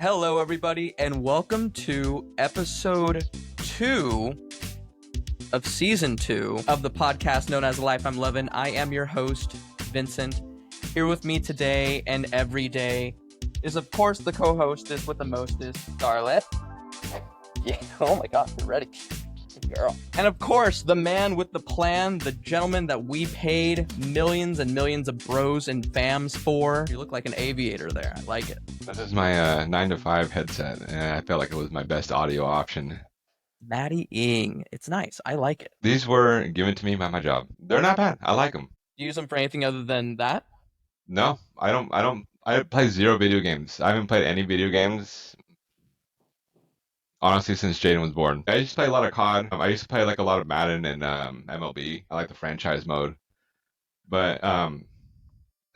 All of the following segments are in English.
Hello, everybody, and welcome to episode 2 of season 2 of the podcast known as Life I'm Lovin'. I am your host, Vincent. Here with me today and every day is, of course, the co-hostess with the mostest, Scarlett. Yeah, oh my God, you're ready. Good girl. And of course, the man with the plan, the gentleman that we paid millions and millions of bros and fams for. You look like an aviator there. I like it. This is my 9 to 5 headset, and I felt like it was my best audio option. Matty Ing. It's nice. I like it. These were given to me by my job. They're not bad. I like them. Do you use them for anything other than that? No, I don't. I play zero video games. I haven't played any video games, honestly, since Jaden was born. I used to play a lot of COD. I used to play like a lot of Madden and MLB. I like the franchise mode, but I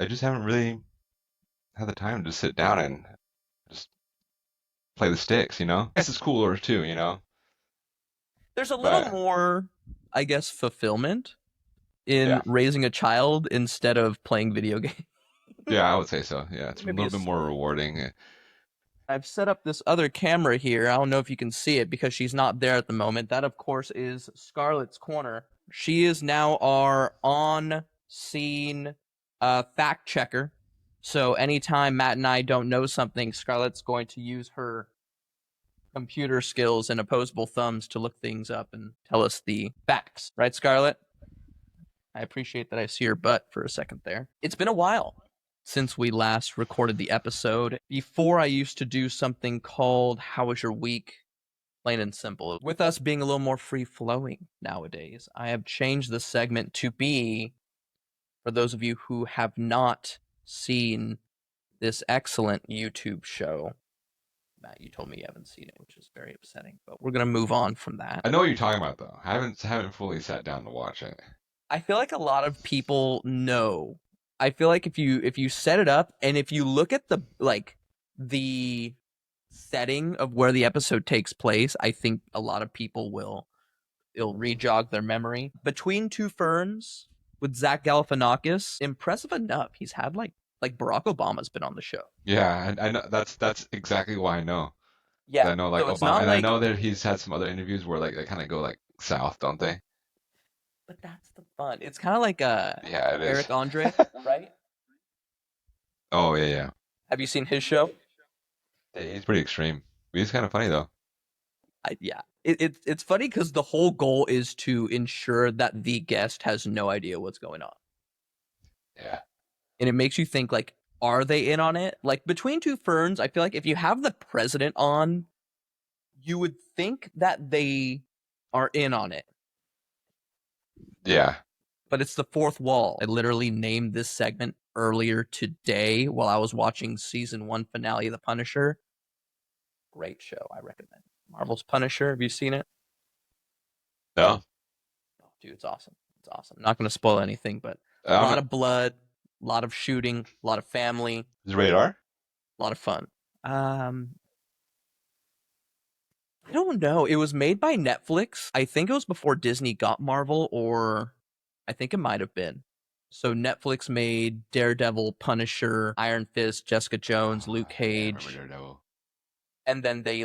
just haven't really had the time to sit down and just play the sticks. I guess it's cooler too. There's a little more, I guess, fulfillment in raising a child instead of playing video games. Yeah, I would say so. Yeah, it's Maybe a little bit more rewarding. I've set up this other camera here. I don't know if you can see it because she's not there at the moment. That, of course, is Scarlett's corner. She is now our on-scene fact checker. So anytime Matt and I don't know something, Scarlett's going to use her computer skills and opposable thumbs to look things up and tell us the facts. Right, Scarlett? I appreciate that I see your butt for a second there. It's been a while since we last recorded the episode. Before, I used to do something called How Was Your Week? Plain and simple. With us being a little more free-flowing nowadays, I have changed the segment to be, for those of you who have not seen this excellent YouTube show. Matt, you told me you haven't seen it, which is very upsetting, but we're going to move on from that. I know what you're talking about, though. I haven't fully sat down to watch it. I feel like a lot of people know. I feel like if you set it up and if you look at the setting of where the episode takes place, I think a lot of people it'll re-jog their memory. Between Two Ferns with Zach Galifianakis, impressive enough. He's had like Barack Obama's been on the show. Yeah, I know that's exactly why I know. Yeah, I know like so Obama, and I know that he's had some other interviews where like they kind of go like south, don't they? But that's the fun. It's kind of like Yeah, it is. Eric Andre, right? Oh yeah. Have you seen his show? He's pretty extreme. He's kind of funny though. Yeah. It's funny because the whole goal is to ensure that the guest has no idea what's going on. Yeah. And it makes you think, like, are they in on it? Like, Between Two Ferns, I feel like if you have the president on, you would think that they are in on it. Yeah. But it's the fourth wall. I literally named this segment earlier today while I was watching season 1 finale of The Punisher. Great show, I recommend. Marvel's Punisher, have you seen it? No. Oh, dude, it's awesome. It's awesome. I'm not going to spoil anything, but a lot of blood, a lot of shooting, a lot of family. Is it rated R? A lot of fun. I don't know. It was made by Netflix. I think it was before Disney got Marvel, or I think it might have been. So Netflix made Daredevil, Punisher, Iron Fist, Jessica Jones, Luke Cage. And then they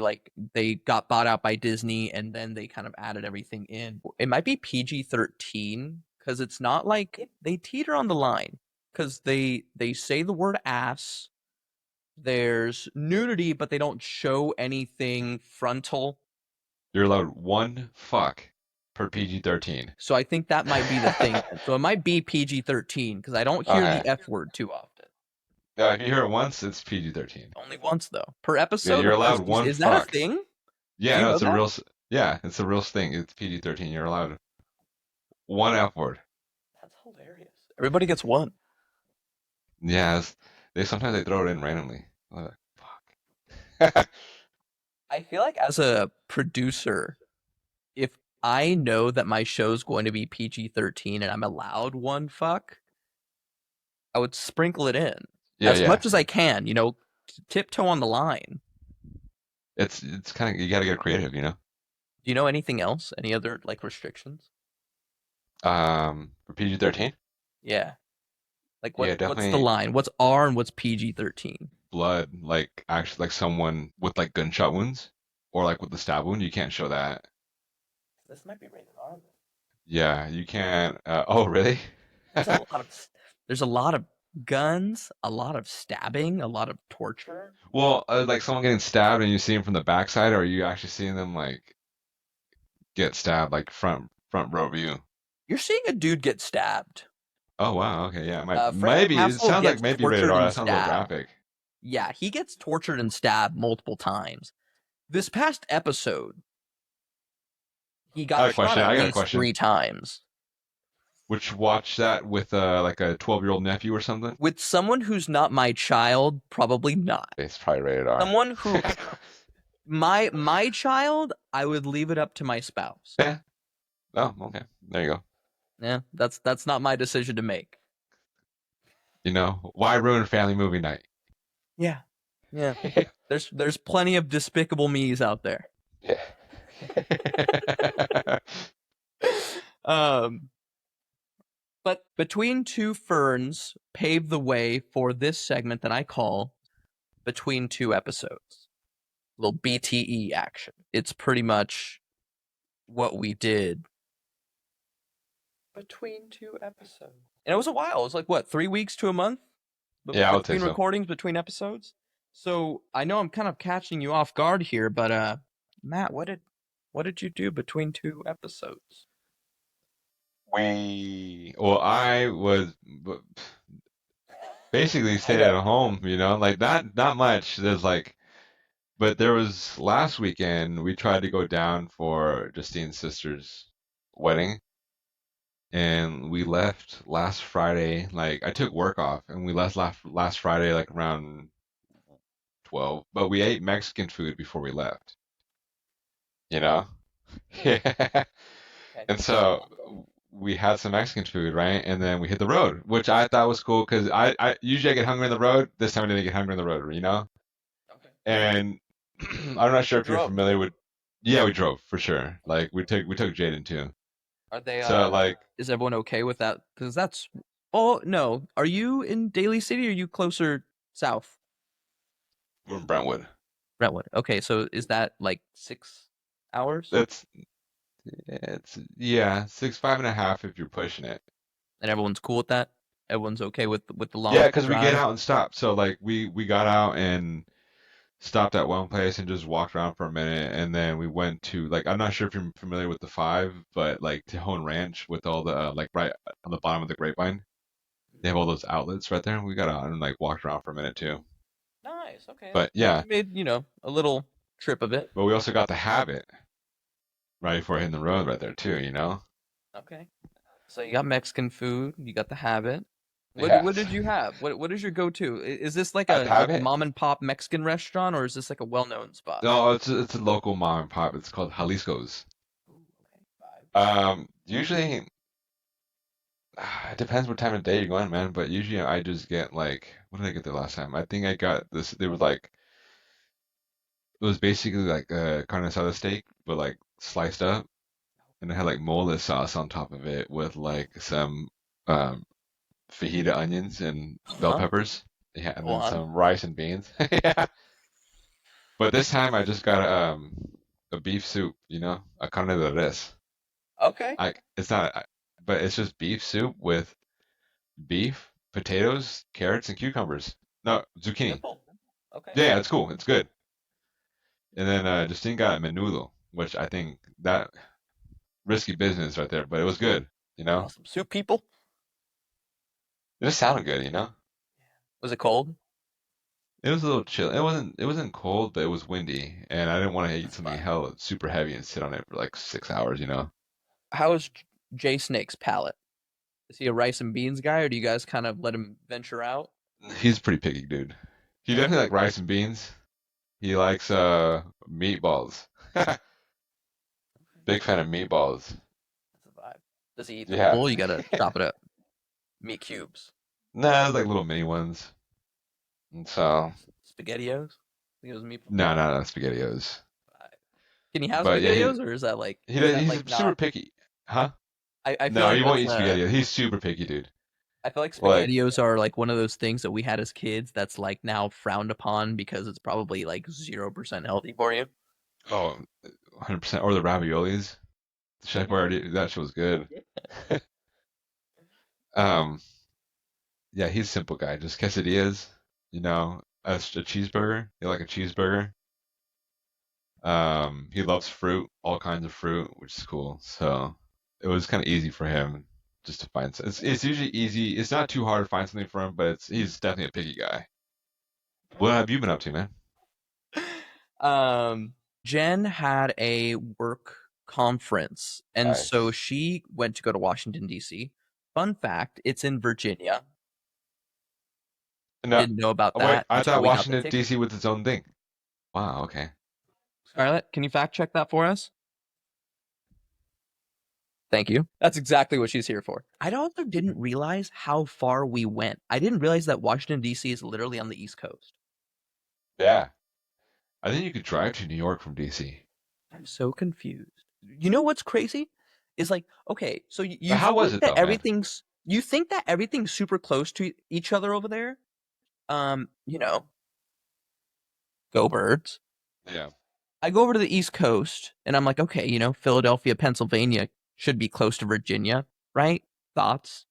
got bought out by Disney, and then they kind of added everything in. It might be PG-13 because it's not like they teeter on the line because they say the word ass. There's nudity, but they don't show anything frontal. You're allowed one fuck per PG-13. So I think that might be the thing. So it might be PG-13 because I don't hear the F word too often. Yeah, if you hear it once, it's PG-13. Only once though per episode. Yeah, you're allowed one. Is that a thing? Yeah, no, it's a real. Yeah, it's a real thing. It's PG-13. You're allowed one F word. That's hilarious. Everybody gets one. Yeah, sometimes they throw it in randomly. Like, fuck. I feel like as a producer, if I know that my show's going to be PG-13 and I'm allowed one fuck, I would sprinkle it in as much as I can. Tiptoe on the line. It's kind of, you got to get creative. Do you know anything else? Any other restrictions? For PG-13? Yeah. What's the line? What's R and what's PG-13? blood, like actually like someone with like gunshot wounds or like with the stab wound, you can't show that. This might be rated R. Yeah, you can't. Oh, really? There's a lot of there's a lot of guns, a lot of stabbing, a lot of torture. Well, like someone getting stabbed and you see them from the backside, or are you actually seeing them like get stabbed like front row view? You're seeing a dude get stabbed. Oh wow, okay, yeah, Frank maybe it Castle sounds like gets maybe rated tortured R. and That sounds a little stabbed. graphic. Yeah, he gets tortured and stabbed multiple times. This past episode, he I got got a shot question. at I got a least question. 3 times. Would you watch that with like a 12-year-old nephew or something? With someone who's not my child, probably not. It's probably rated R. Someone who my child, I would leave it up to my spouse. Yeah. Oh, okay. There you go. Yeah, that's not my decision to make. You know, why ruin family movie night? Yeah. Yeah. There's plenty of despicable me's out there. Yeah. But Between Two Ferns paved the way for this segment that I call Between Two Episodes. A little BTE action. It's pretty much what we did between 2 episodes. And it was a while. It was like, what, 3 weeks to a month? Yeah, I would say between so. recordings, between episodes. So I know I'm kind of catching you off guard here, but Matt, what did you do between 2 episodes? Well, I was basically stayed at home, you know, like not much. There's like, but there was last weekend we tried to go down for Justine's sister's wedding, and we left last Friday. Like I took work off, and we left last Friday like around 12. But we ate Mexican food before we left. You know? Yeah. And so we had some Mexican food, right? And then we hit the road, which I thought was cool because I usually I get hungry on the road. This time I didn't get hungry on the road, you know? Okay. And I'm not sure if you're drove. familiar with. Yeah, we drove for sure. Like we took Jaden too. Are they? So like, is everyone okay with that? Because that's. Oh no, are you in Daly City? Or are you closer south? we're in Brentwood. Brentwood. Okay, so is that like 6 hours? It's yeah, 5.5 if you're pushing it. And everyone's cool with that. Everyone's okay with the long. Yeah, because we drive? get out and stop. So like we got out and stopped at one place and just walked around for a minute, and then we went to like I'm not sure if you're familiar with the Five, but like Tejon Ranch with all the like right on the bottom of the Grapevine, they have all those outlets right there. We got out and like walked around for a minute too. Nice. Okay. But yeah, You made a little trip of it. but we also got the Habit right before hitting the road right there too. You know. Okay. So you got Mexican food. You got the Habit. What Yes. did you have? What is your go-to? Is this like At a Habit? mom and pop Mexican restaurant, or is this like a well-known spot? No, it's a local mom and pop. It's called Jalisco's. Ooh, okay. Usually it depends what time of day you're going, man. But usually I just get like, what did I get the last time? I think I got this. They were like, it was basically like a carne asada steak, but like sliced up, and it had like mole sauce on top of it with like some um, fajita onions and bell Huh? peppers. Yeah, and Go then on. some rice and beans. Yeah. But this time I just got a beef soup, you know, a carne de res. Okay. It's not, but it's just beef soup with beef, potatoes, carrots, and cucumbers. No, zucchini. Simple. Okay. Yeah, it's cool. It's good. And then Justine got menudo, which I think that risky business right there, but it was good. You know, Awesome. Soup people. it just sounded good. You know, Was it cold? it was a little chill. It wasn't cold, but it was windy, and I didn't want to eat something fine. hell super heavy and sit on it for like 6 hours. You know. How is Jay Snake's palate? Is he a rice and beans guy, or do you guys kind of let him venture out? He's a pretty picky dude. He definitely like rice and beans. He likes meatballs. Big fan of meatballs. That's a vibe. Does he eat the Yeah. full? You gotta chop it up. Meat cubes. Nah, it's like little mini ones. And so, SpaghettiOs? I think it was meatball. no, SpaghettiOs. Can he have But yeah, SpaghettiOs, or is that like he's like super not? picky. Huh? I feel No, like he won't eat that's, SpaghettiOs. He's super picky, dude. I feel like Like, SpaghettiOs are like one of those things that we had as kids that's like now frowned upon because it's probably like 0% healthy for you. oh, 100%. Or the raviolis. Chef already, that shit was good. Um, yeah, he's a simple guy. Just quesadillas, a cheeseburger. You like a cheeseburger? He loves fruit, all kinds of fruit, which is cool. So it was kind of easy for him just to find. It's usually easy. It's not too hard to find something for him, but he's definitely a picky guy. What have you been up to, man? Um, Jen had a work conference, and so Nice. she went to go to Washington, D.C. Fun fact, it's in Virginia. No, Didn't know about oh, wait, that I until thought we got the Washington ticket. D.C. was its own thing. Wow. Okay. Scarlett, can you fact check that for us? Thank you. That's exactly what she's here for. I also didn't realize how far we went. I didn't realize that Washington, D.C. is literally on the East Coast. Yeah, I think you could drive to New York from D.C. I'm so confused. You know what's crazy? Is like, okay, so But you how was think it that though, man? everything's super close to each other over there? You know, go birds. Yeah. I go over to the East Coast and I'm like, okay, Philadelphia, Pennsylvania should be close to Virginia, right? Thoughts?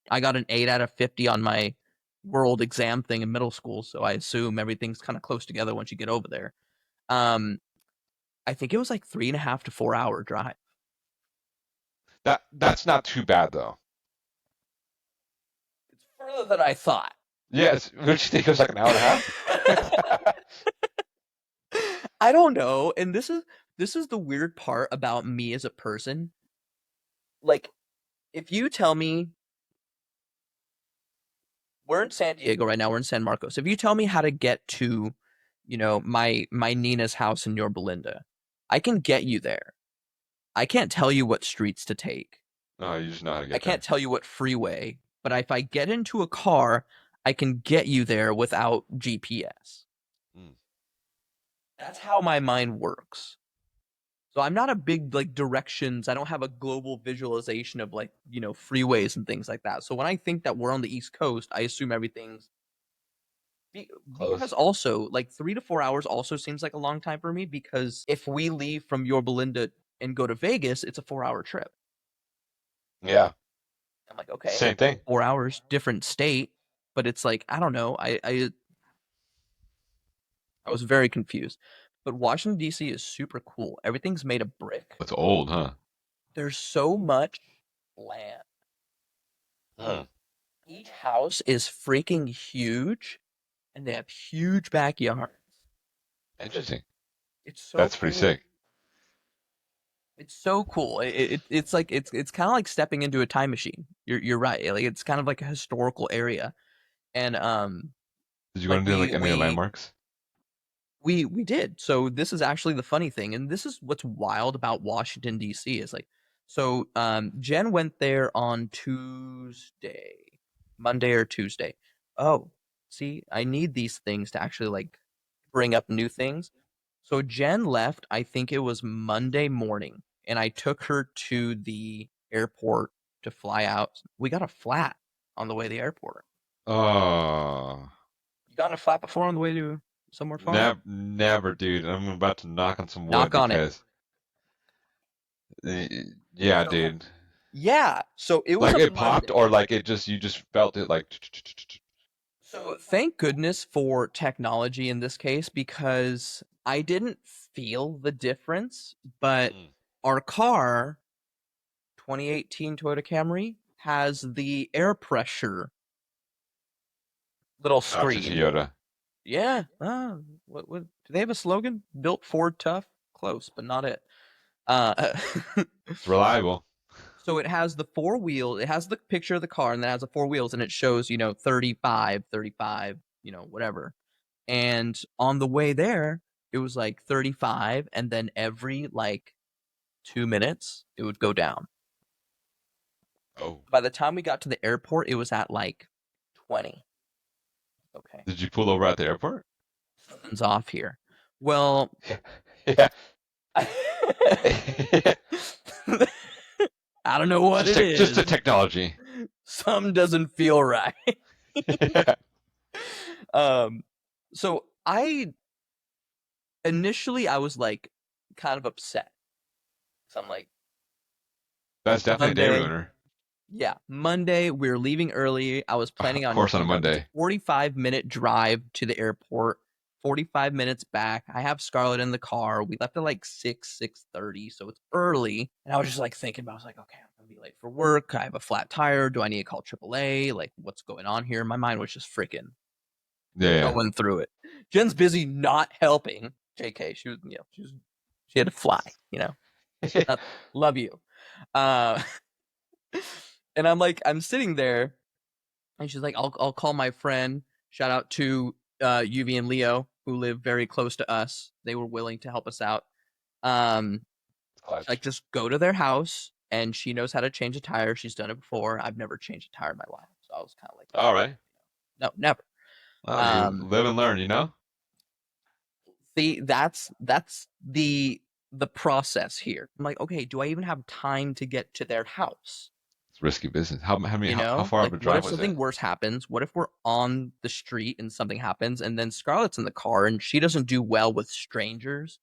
I got an 8 out of 50 on my world exam thing in middle school, so I assume everything's kind of close together once you get over there. Um, I think it was like 3.5 to 4 hour drive. That's not too bad though. It's further than I thought. Yes. Don't you think it was like an hour and a half? I don't know, and this is the weird part about me as a person. Like, if you tell me we're in San Diego right now, we're in San Marcos. If you tell me how to get to, my Nina's house in Yorba Belinda, I can get you there. I can't tell you what streets to take. No, you just know how to I get can't there. tell you what freeway, but if I get into a car, I can get you there without GPS. Mm. That's how my mind works. So I'm not a big like directions. I don't have a global visualization of like, freeways and things like that. So when I think that we're on the East Coast, I assume everything's because Close. also like 3 to 4 hours also seems like a long time for me because if we leave from Yorba Linda and go to Vegas, it's a 4 hour trip. Yeah. I'm like, okay, Same thing. 4 hours, different state, but it's like I don't know. I was very confused. But Washington D.C. is super cool. Everything's made of brick. It's old, huh? There's so much land. Hmm. Each house is freaking huge, and they have huge backyards. Interesting. It's so That's pretty cool. sick. It's so cool. It's like it's kind of like stepping into a time machine. You're right. Like it's kind of like a historical area, and Did you go like into we like any of the we landmarks? we did. So this is actually the funny thing, and this is what's wild about Washington D.C. is like, so Jen went there on Tuesday, Monday or Tuesday. Oh, see, I need these things to actually like bring up new things. So Jen left, I think it was Monday morning, and I took her to the airport to fly out. We got a flat on the way to the airport. Oh, You got in a flat before on the way to somewhere far? never, dude. I'm about to knock on some wood Knock on it. because, uh, yeah, So dude. yeah, so it was Like a it popped, Monday. or like you just felt it, like. So thank goodness for technology in this case because I didn't feel the difference, but Mm. our car, 2018 Toyota Camry, has the air pressure little Shout out to screen. Toyota. Yeah. What do they have a slogan? Built Ford tough? Close, but not it. Uh It's reliable. so it has the four wheel, it has the picture of the car and then it has the four wheels and it shows, 35, 35, whatever. And on the way there, it was like 35 and then every like 2 minutes it would go down. Oh, By the time we got to the airport, it was at like 20. Okay. did you pull over at the airport? Something's off here. Well, Yeah. I don't know what it Just the is. technology. Something doesn't feel right. um, so I was like kind of upset. So I'm like, That's definitely a day Monday, ruiner. yeah, Monday, we were leaving early. I was planning Of on, course, on a it's a Monday. 45-minute drive to the airport, 45 minutes back. I have Scarlett in the car. We left at like 6:30, so it's early. And I was just like thinking about, I was like, okay, I'm gonna be late for work. I have a flat tire. Do I need to call AAA? Like, what's going on here? My mind was just freaking Yeah, going through it. Jen's busy not helping. JK, she had to fly, yeah. Nothing. Love you. Uh, and I'm sitting there, and she's like, I'll call my friend. Shout out to UV and Leo, who live very close to us. They were willing to help us out. Um, like, Clutch. just go to their house, and she knows how to change a tire. She's done it before. I've never changed a tire in my life, so I was kind of like, All right. no, never. Well, you Um, live and learn, you know? see, that's the process here. I'm like, okay, do I even have time to get to their house? It's risky business. How You know, far of like, a what drive if was it? something worse happens? What if we're on the street and something happens, and then Scarlett's in the car and she doesn't do well with strangers?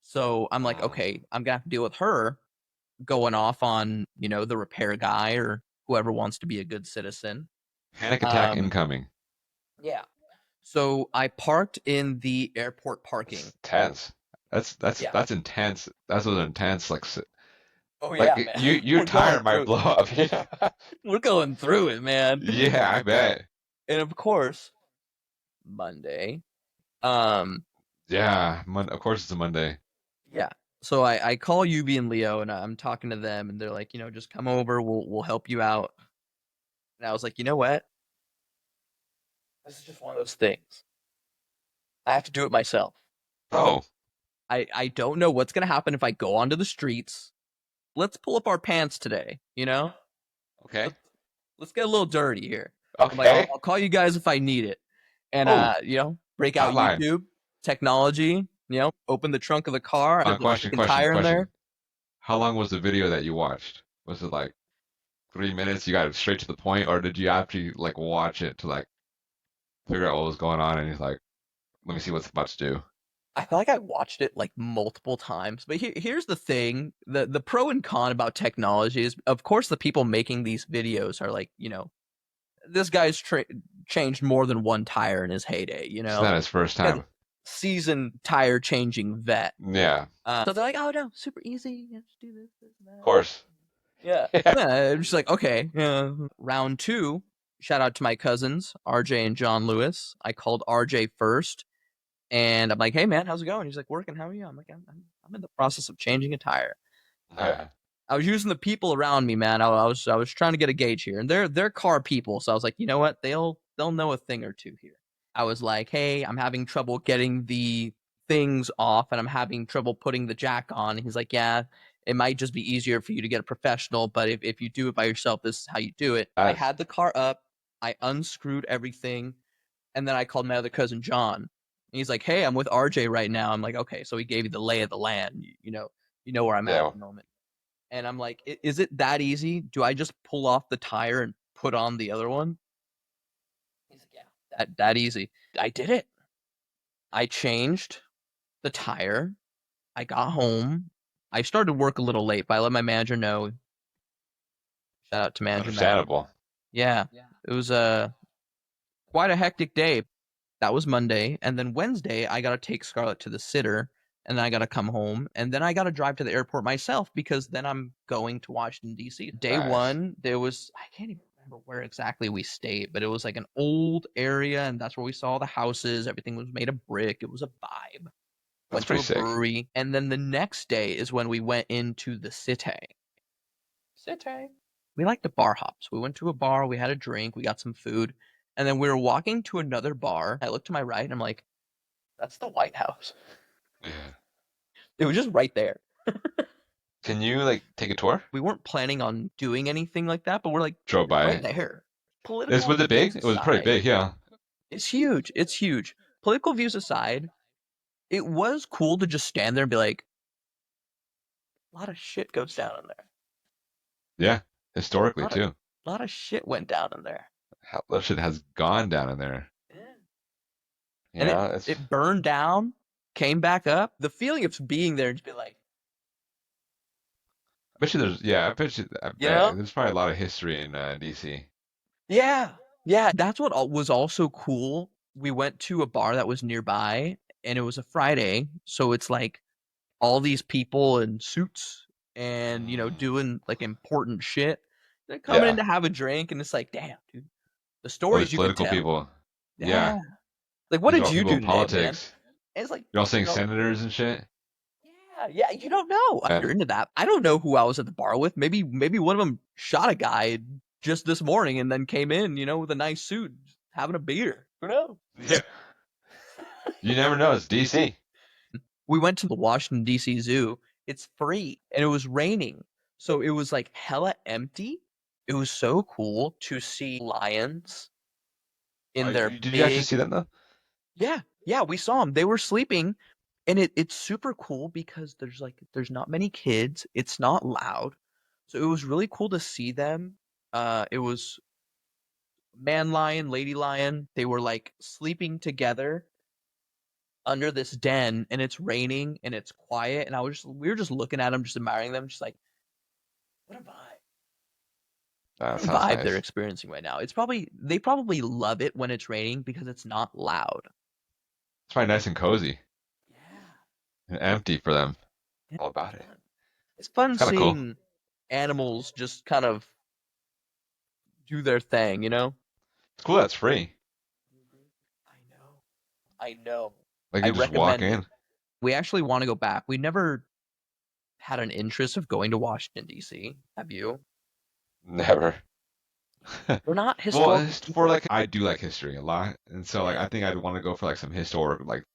So I'm like, Mm. okay, I'm gonna have to deal with her going off on, the repair guy or whoever wants to be a good citizen. Panic attack Um, incoming. yeah. So I parked in the airport It's parking. tense. Yeah. That's intense. That's an intense Oh like yeah, man. your We're tire going might through. blow up. Yeah. We're going through it, man. Yeah, I bet. And of course, Monday. Um, Yeah, of course it's a Monday. Yeah. So I call UB and Leo and I'm talking to them and they're like, just come over, we'll help you out. And I was like, you know what? This is just one of those things. I have to do it myself. Oh, I don't know what's gonna happen if I go onto the streets. Let's pull up our pants today, you know? okay. Let's let's get a little dirty here. I'm like, I'll, Okay. I'll call you guys if I need it. And Oh, break out hotline. YouTube, technology, open the trunk of the car, I have the freaking tire in Question. there. How long was the video that you watched? Was it like 3 minutes? You got it straight to the point, or did you actually like watch it to like figure out what was going on? And he's like, let me see what's about to do. I feel like I watched it like multiple times, but here's the thing: the pro and con about technology is, of course, the people making these videos are like, this guy's changed more than one tire in his heyday, It's not his first Got time. seasoned tire changing vet. Yeah, So they're like, oh no, super easy, just do this and of that. course. Yeah, Yeah. yeah. I'm just like, okay, yeah. Round two. Shout out to my cousins, RJ and John Lewis. I called RJ first. And I'm like, hey man, how's it going? He's like, working. How are you? I'm like, I'm in the process of changing a tire. Yeah. I was using the people around me, man. I was trying to get a gauge here, and they're car people. So I was like, you know what? They'll know a thing or two here. I was like, hey, I'm having trouble getting the things off, and I'm having trouble putting the jack on. And he's like, yeah, it might just be easier for you to get a professional, but if you do it by yourself, this is how you do it. I That's had the car up, I unscrewed everything, and then I called my other cousin John. And he's like, "Hey, I'm with RJ right now." I'm like, "Okay." So he gave you the lay of the land. You know where I'm at yeah. the moment. And I'm like, "Is it that easy? Do I just pull off the tire and put on the other one?" He's like, "Yeah, that easy." I did it. I changed the tire. I got home. I started work a little late, but I let my manager know. Shout out to manager Matt. Understandable. Yeah, it was quite a hectic day. That was Monday, and then Wednesday I gotta take Scarlett to the sitter, and then I gotta come home, and then I gotta drive to the airport myself because then I'm going to Washington D.C. Day Nice. one, there was I can't even remember where exactly we stayed, but it was like an old area, and that's where we saw the houses. Everything was made of brick. It was a vibe. That's Went to pretty a sick. brewery, and then the next day is when we went into the city. City. We like to bar hop. So we went to a bar, we had a drink, we got some food, and then we were walking to another bar. I looked to my right and I'm like, that's the White House. Yeah. It was just right there. Can you like take a tour? We weren't planning on doing anything like that, but we're like, Drove it's by right it. there. Is Political was it views big? It was pretty aside, big, yeah. it's huge. It's huge. Political views aside, it was cool to just stand there and be like, a lot of shit goes down in there. Yeah. A Historically lot of, too. A lot of shit went down in there. How that shit has gone down in there. Yeah. You And know, it it's. it burned down, came back up. The feeling of being there and just be like, I bet you there's. Yeah, I bet you. I you bet know? there's probably a lot of history in DC. Yeah. Yeah. That's what was also cool. We went to a bar that was nearby and it was a Friday. So it's like all these people in suits and, Mm. doing like important shit. They're coming in Yeah, to have a drink and it's like, damn, dude, the all these stories you could political tell. people. Yeah, Yeah. Like, what these are did all you people do in today, man? politics. And it's like, You're all saying senators and shit. yeah, yeah, you don't know. Yeah, You're into that. I don't know who I was at the bar with. Maybe one of them shot a guy just this morning and then came in, with a nice suit, having a beer. Who knows? yeah. You never know. It's DC. We went to the Washington D.C. Zoo. It's free, and it was raining, so it was like hella empty. It was so cool to see lions in their Did you actually see big. them though? Yeah, yeah, we saw them. They were sleeping, and it's super cool because there's not many kids. It's not loud, so it was really cool to see them. It was man lion, lady lion. They were like sleeping together under this den, and it's raining and it's quiet. And we were just looking at them, just admiring them, just like what a vibe. That What a sounds vibe they're nice. experiencing right now. They probably love it when it's raining because it's not loud. It's probably nice and cozy Yeah, and empty for them. yeah, All about it's it. fun. It's fun It's kind of cool. seeing animals just kind of do their thing, you know? It's cool that's free. I know. I know. Like I you just walk recommend it. in. We actually want to go back. We never had an interest of going to Washington, D.C. Have you? Never. We're not Well, historical it's for people. like I do like history a lot, and so like Yeah. I think I'd want to go for like some historic, like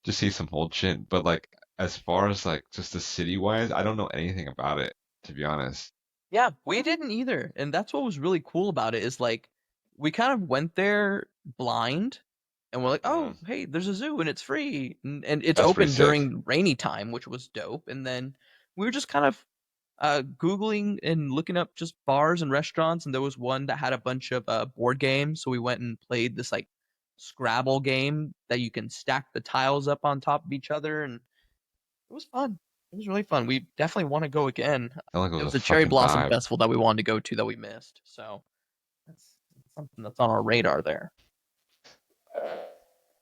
just see some old shit. But like as far as like just the city wise, I don't know anything about it to be honest. Yeah, we didn't either. And that's what was really cool about it is like we kind of went there blind and we're like, Mm, "Oh, hey, there's a zoo and it's free." And it's that's pretty open sick. during rainy time, which was dope. And then we were just kind of googling and looking up just bars and restaurants and there was one that had a bunch of board games, so we went and played this like Scrabble game that you can stack the tiles up on top of each other and it was fun. It was really fun. We definitely want to go again. Felt like it It was a was a cherry fucking blossom vibe. festival that we wanted to go to that we missed. So that's something that's on our radar there.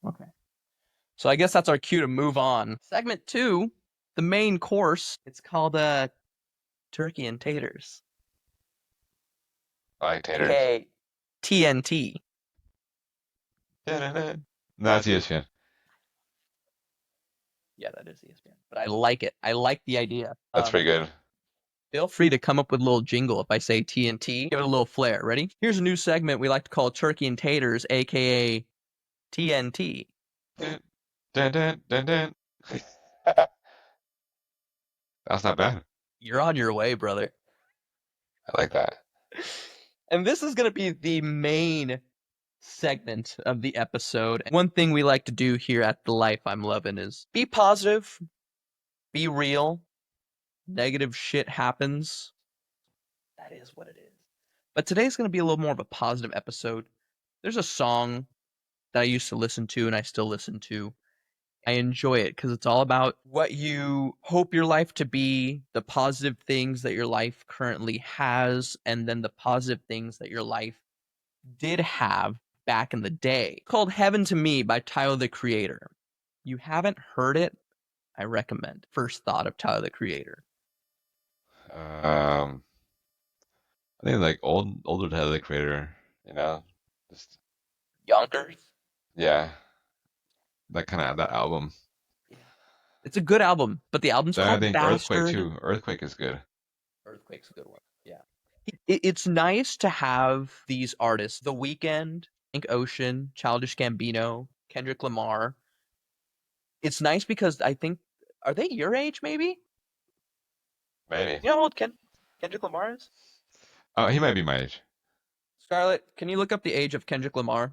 Okay. So I guess that's our cue to move on. Segment two, the main course. It's called turkey and taters, I like taters. aka TNT. Da-da-da. That's ESPN. Yeah, that is ESPN. But I like it. I like the idea. That's pretty good. Feel free to come up with a little jingle if I say TNT. Give it a little flair. Ready? Here's a new segment we like to call Turkey and Taters, aka TNT. Dun, dun, dun, dun, dun. That's not bad. You're on your way, brother. I like that. And this is going to be the main segment of the episode. One thing we like to do here at The Life I'm Loving is be positive, be real. Negative shit happens. That is what it is. But today's going to be a little more of a positive episode. There's a song that I used to listen to and I still listen to. I enjoy it because it's all about what you hope your life to be, the positive things that your life currently has, and then the positive things that your life did have back in the day. It's called Heaven to Me by Tyler the Creator. You haven't heard it? I recommend. First thought of Tyler the Creator. Um, I think like older Tyler the Creator, you know, just Yonkers? yeah, that album. Yeah. It's a good album, but the album's Then I called think Earthquake Bastard. too. Earthquake is good. Earthquake's a good one. Yeah. It's nice to have these artists, The Weeknd, Frank Ocean, Childish Gambino, Kendrick Lamar. It's nice because I think, are they your age maybe? Maybe. You know how old Kendrick Lamar is? Oh, he might be my age. Scarlett, can you look up the age of Kendrick Lamar?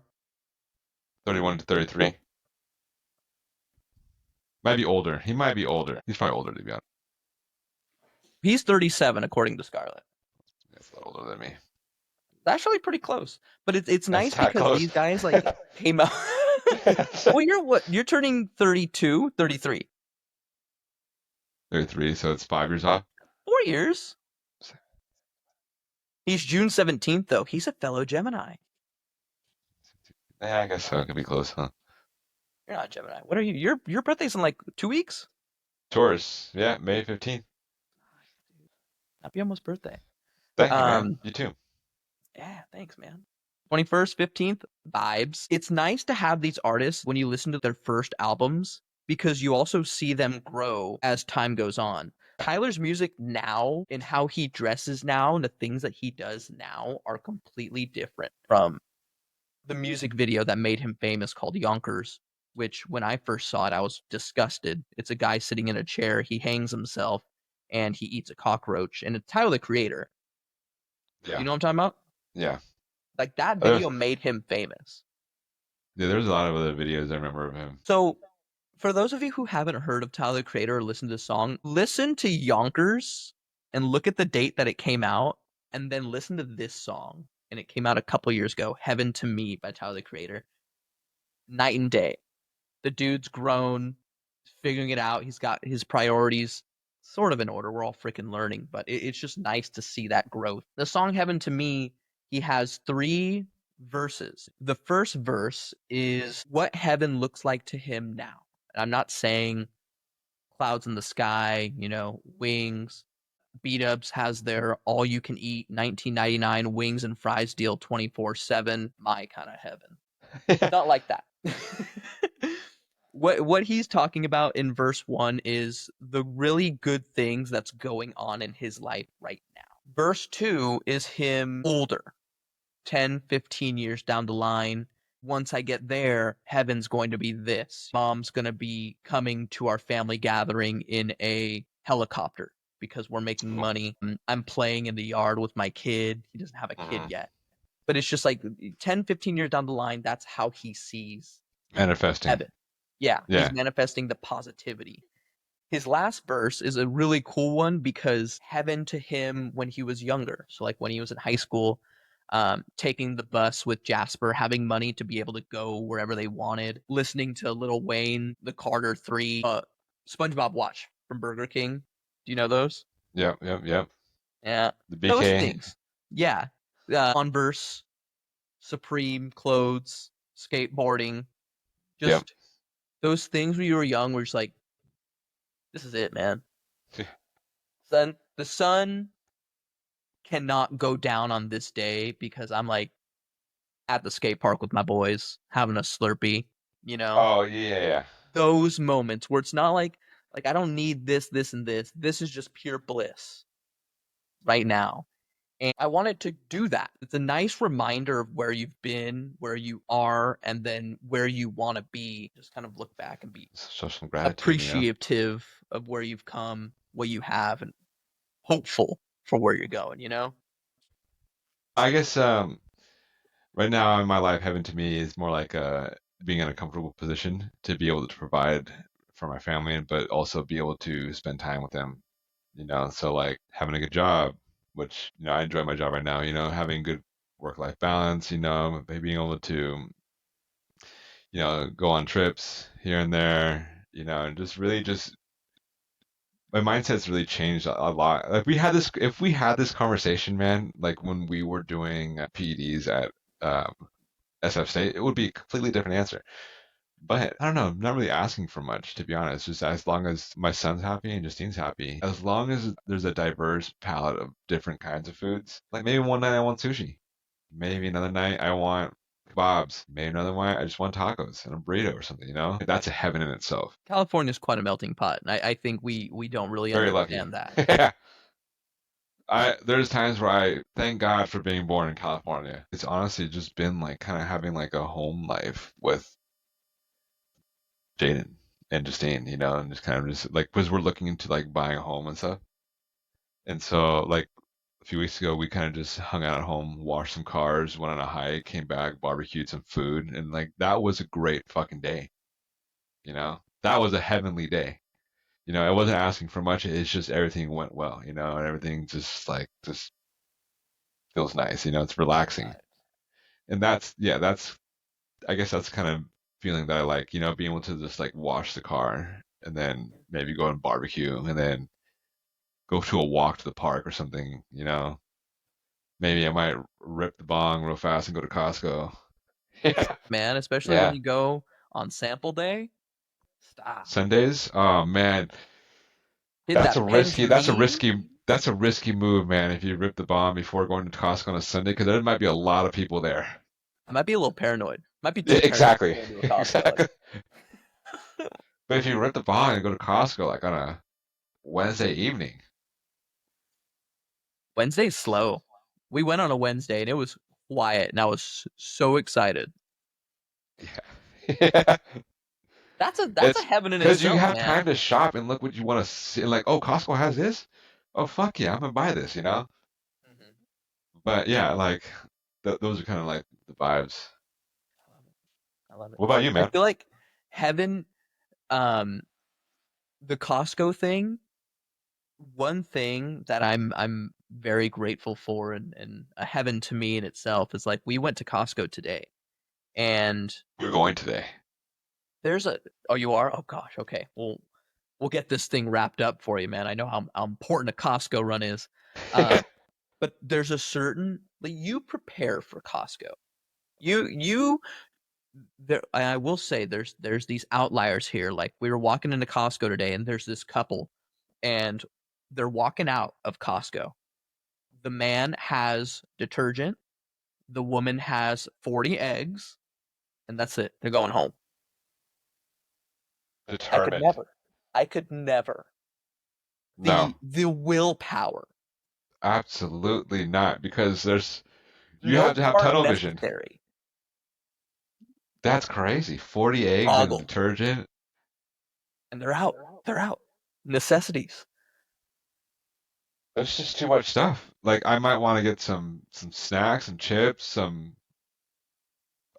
31 to 33. Might be older. He might be older. He's probably older to be honest. He's 37 according to Scarlett. He's a little older than me. actually pretty close. But it's That's nice that because close. these guys like came out. Well, you're what? You're turning 32, 33. 33, so it's 5 years off. 4 years. He's June 17th, though. He's a fellow Gemini. Yeah, I guess so. It could be close, huh? You're not a Gemini. What are you? Your birthday's in like 2 weeks? Taurus, yeah, May 15th. Happy almost birthday. Thank you, man. Um, You too. yeah, thanks, man. 21st, 15th, vibes. It's nice to have these artists when you listen to their first albums because you also see them grow as time goes on. Tyler's music now and how he dresses now and the things that he does now are completely different from the music video that made him famous called Yonkers, which when I first saw it, I was disgusted. It's a guy sitting in a chair, he hangs himself, and he eats a cockroach. And it's Tyler the Creator. You Yeah, know what I'm talking about? yeah. Like that There's, video made him famous. yeah, there's a lot of other videos I remember of him. So for those of you who haven't heard of Tyler the Creator or listened to the song, listen to Yonkers and look at the date that it came out, and then listen to this song. And it came out a couple years ago, Heaven to Me by Tyler the Creator. Night and day. The dude's grown, figuring it out. He's got his priorities sort of in order. We're all freaking learning, but it's just nice to see that growth. The song Heaven to Me, he has 3 verses. The first verse is what heaven looks like to him now. And I'm not saying clouds in the sky, wings. B-Dubs has their all you can eat 1999 wings and fries deal 24/7, my kind of heaven. Not like that. What he's talking about in verse 1 is the really good things that's going on in his life right now. Verse 2 is him older, 10, 15 years down the line. Once I get there, heaven's going to be this. Mom's going to be coming to our family gathering in a helicopter because we're making Cool. money. I'm playing in the yard with my kid. He doesn't have a kid Mhm. yet. But it's just like 10, 15 years down the line, that's how he sees Manifesting. heaven. Yeah, he's Yeah. manifesting the positivity. His last verse is a really cool one because heaven to him when he was younger. So like when he was in high school, taking the bus with Jasper, having money to be able to go wherever they wanted, listening to Lil Wayne, the Carter Three, SpongeBob Watch from Burger King. Do you know those? Yep, yep, yep. Yeah, The those BK. things. Yeah, Converse, Supreme clothes, skateboarding, Yep. just those things when you were young were just like, this is it, man. The sun cannot go down on this day because I'm like at the skate park with my boys having a Slurpee, you know? Oh, yeah, yeah. Those moments where it's not like I don't need this, this, and this. This is just pure bliss right now. And I wanted to do that. It's a nice reminder of where you've been, where you are, and then where you want to be. Just kind of look back and be Show some gratitude, appreciative of where you've come, what you have, and hopeful for where you're going. I guess right now in my life, heaven to me is more like being in a comfortable position to be able to provide for my family, but also be able to spend time with them. So like having a good job, which I enjoy my job right now. Having good work-life balance. Maybe being able to go on trips here and there. And just really just my mindset's really changed a lot. Like if we had this conversation, man, like when we were doing PEDs at um, SF State, it would be a completely different answer. But I don't know, I'm not really asking for much, to be honest. Just as long as my son's happy and Justine's happy, as long as there's a diverse palette of different kinds of foods. Like maybe one night I want sushi, maybe another night I want kebabs, maybe another night I just want tacos and a burrito or something. Like, that's a heaven in itself. California's quite a melting pot, and I think we don't really Very lucky. understand that. Yeah. There's times where I thank God for being born in California. It's honestly just been like kind of having like a home life with Jaden and Justine, and just kind of just like because we're looking into like buying a home and stuff. And so like a few weeks ago we kind of just hung out at home, washed some cars, went on a hike, came back, barbecued some food, and like that was a great fucking day. That was a heavenly day. I wasn't asking for much. It's just everything went well, and everything just like just feels nice. You know, it's relaxing, and that's I guess that's kind of feeling that I like. You know, being able to just like wash the car and then maybe go and barbecue and then go to a walk to the park or something. You know, maybe I might rip the bong real fast and go to Costco. Yeah, Man, especially when yeah. you go on sample day. Stop. Sundays, oh man, Hit that pentamine. that's a risky move, man. If you rip the bomb before going to Costco on a Sunday, because there might be a lot of people there. I might be a little paranoid. Might be Yeah, too paranoid to exactly, go into a Costco. Like exactly. But if you rip the bomb and go to Costco like on a Wednesday evening, Wednesday's slow. We went on a Wednesday and it was quiet, and I was so excited. yeah, yeah. That's a It's heaven in because you itself, have man. time to shop and look what you want to see. And like, oh, Costco has this. Oh, fuck yeah, I'm gonna buy this. You know. Mhm. But yeah, like those are kind of like the vibes. I love it. I love it. What about you, I man? feel like heaven, um, the Costco thing. One thing that I'm very grateful for, and a heaven to me in itself is like we went to Costco today, and You're going today. there's a oh you are oh gosh okay we'll get this thing wrapped up for you, man. I know how important a Costco run is. Uh, but there's a certain like you prepare for Costco. You there I will say there's these outliers here. Like we were walking into Costco today and there's this couple and they're walking out of Costco. The man has detergent, the woman has 40 eggs, and that's it. They're going home. I could Determined. never. I could never. No, The willpower. absolutely not. Because you No have to have cart tunnel vision. necessary. That's crazy. 40 eggs and Boggled. detergent. And they're out. They're out. Necessities. That's just too much stuff. Like I might want to get some snacks and chips,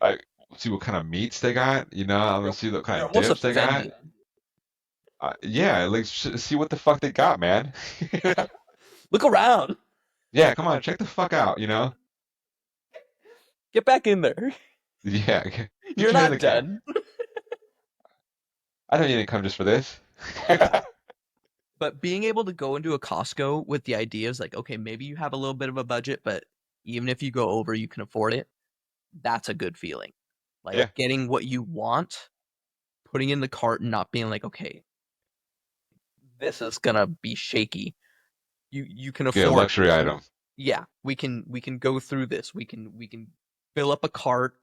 I see what kind of meats they got, you know, I'm gonna You're, see what kind you're of almost dips they got. offended. Yeah, like see what the fuck they got, man. Look around. Yeah, come on, check the fuck out, you know? Get back in there. Yeah, You're get in not the car. done. I know you didn't come just for this. But being able to go into a Costco with the idea is like, okay, maybe you have a little bit of a budget, but even if you go over, you can afford it. That's a good feeling. Like Yeah, getting what you want, putting in the cart and not being like, okay, this is gonna be shaky. You can get a afford luxury this. item. Yeah, we can go through this. We can fill up a cart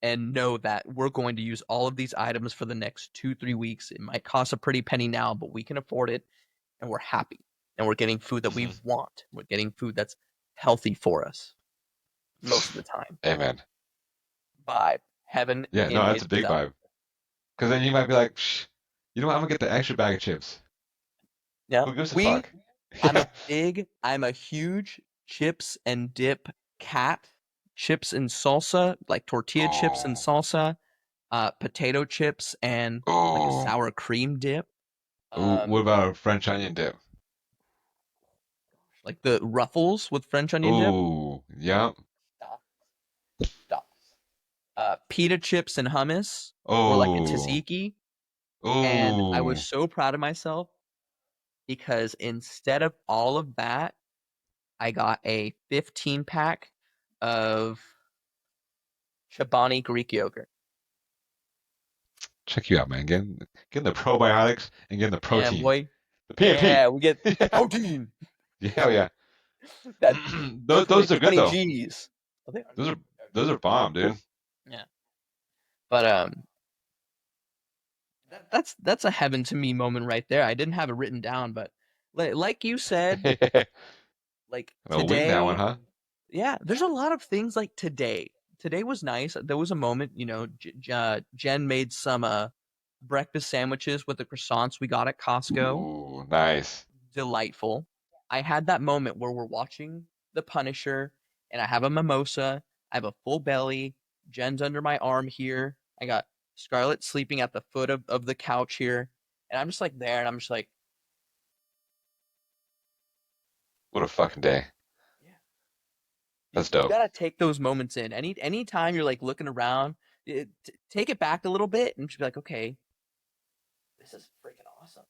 and know that we're going to use all of these items for the next 2 3 weeks. It might cost a pretty penny now, but we can afford it and we're happy. And we're getting food that we Hmm. want. We're getting food that's healthy for us most of the time. Amen. Vibe. Heaven Yeah, no, in that's a big itself. vibe. Because then you might be like, Shh, you know what? I'm gonna get the extra bag of chips. Yeah. Who gives a We fuck? Yeah. I'm a huge chips and dip cat. Chips and salsa, like tortilla chips and Oh, salsa, potato chips and like a oh, sour cream dip. oh. What Um, about a French onion dip? like the Ruffles with French onion dip. Oh, yep. Stop, stop. Pita chips and hummus, or like a Oh, tzatziki. And I was oh. so proud of myself because instead of all of that, I got a 15 pack of Chobani Greek yogurt. Check you out, man. Getting the probiotics and getting the Yeah, protein. boy. The P&P. Yeah, we get Yeah, protein. yeah, yeah. That Those are good 20 though. G's. Oh, they are Those good. are those are bomb, dude. Yeah, but that's a heaven to me moment right there. I didn't have it written down, but like you said, like Well, wing that one, today, huh? yeah, there's a lot of things like today. Today was nice. There was a moment, Jen made some breakfast sandwiches with the croissants we got at Costco. Ooh, nice. Delightful. I had that moment where we're watching The Punisher and I have a mimosa. I have a full belly. Jen's under my arm here. I got Scarlett sleeping at the foot of the couch here. And I'm just like there and I'm just like, What a fucking day. yeah, That's You dope. gotta take those moments in. Any time you're like looking around, take it back a little bit and just be like, okay, this is freaking awesome.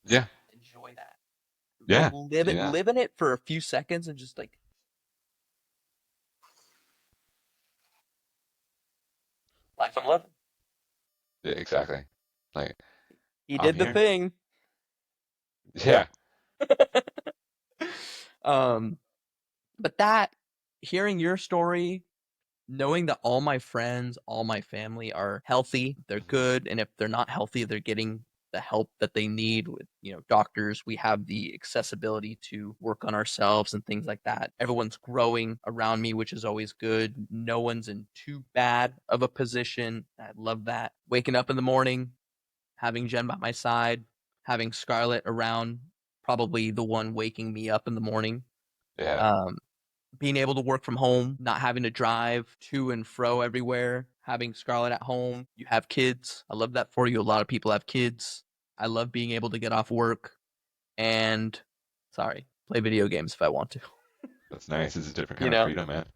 Yeah, Enjoy that. yeah, yeah, Live in it for a few seconds and just like life I'm living. yeah, exactly. Like He I'm did the here. thing. Yeah, um, but that hearing your story, knowing that all my friends, all my family are healthy, they're mhm, good, and if they're not healthy, they're getting the help that they need with, doctors. We have the accessibility to work on ourselves and things like that. Everyone's growing around me, which is always good. No one's in too bad of a position. I love that. Waking up in the morning, having Jen by my side, having Scarlett around, probably the one waking me up in the morning. yeah. Um, Being able to work from home, not having to drive to and fro everywhere, having Scarlett at home. You have kids. I love that for you. A lot of people have kids. I love being able to get off work and, sorry, play video games if I want to. That's nice. It's a different You kind of know, freedom, man.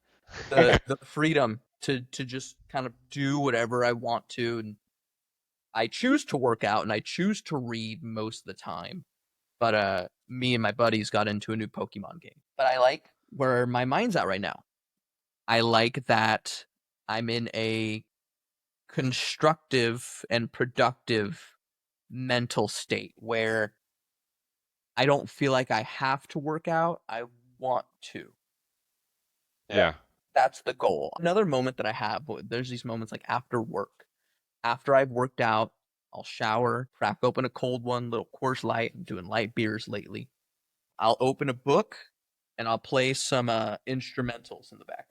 the freedom to just kind of do whatever I want to, and I choose to work out and I choose to read most of the time. But me and my buddies got into a new Pokemon game. But I like where my mind's at right now. I like that I'm in a constructive and productive mental state where I don't feel like I have to work out. I want to. Yeah, That's the goal. Another moment that I have, there's these moments like after work. After I've worked out, I'll shower, crack open a cold one, little Coors Light. I'm doing light beers lately. I'll open a book and I'll play some instrumentals in the background.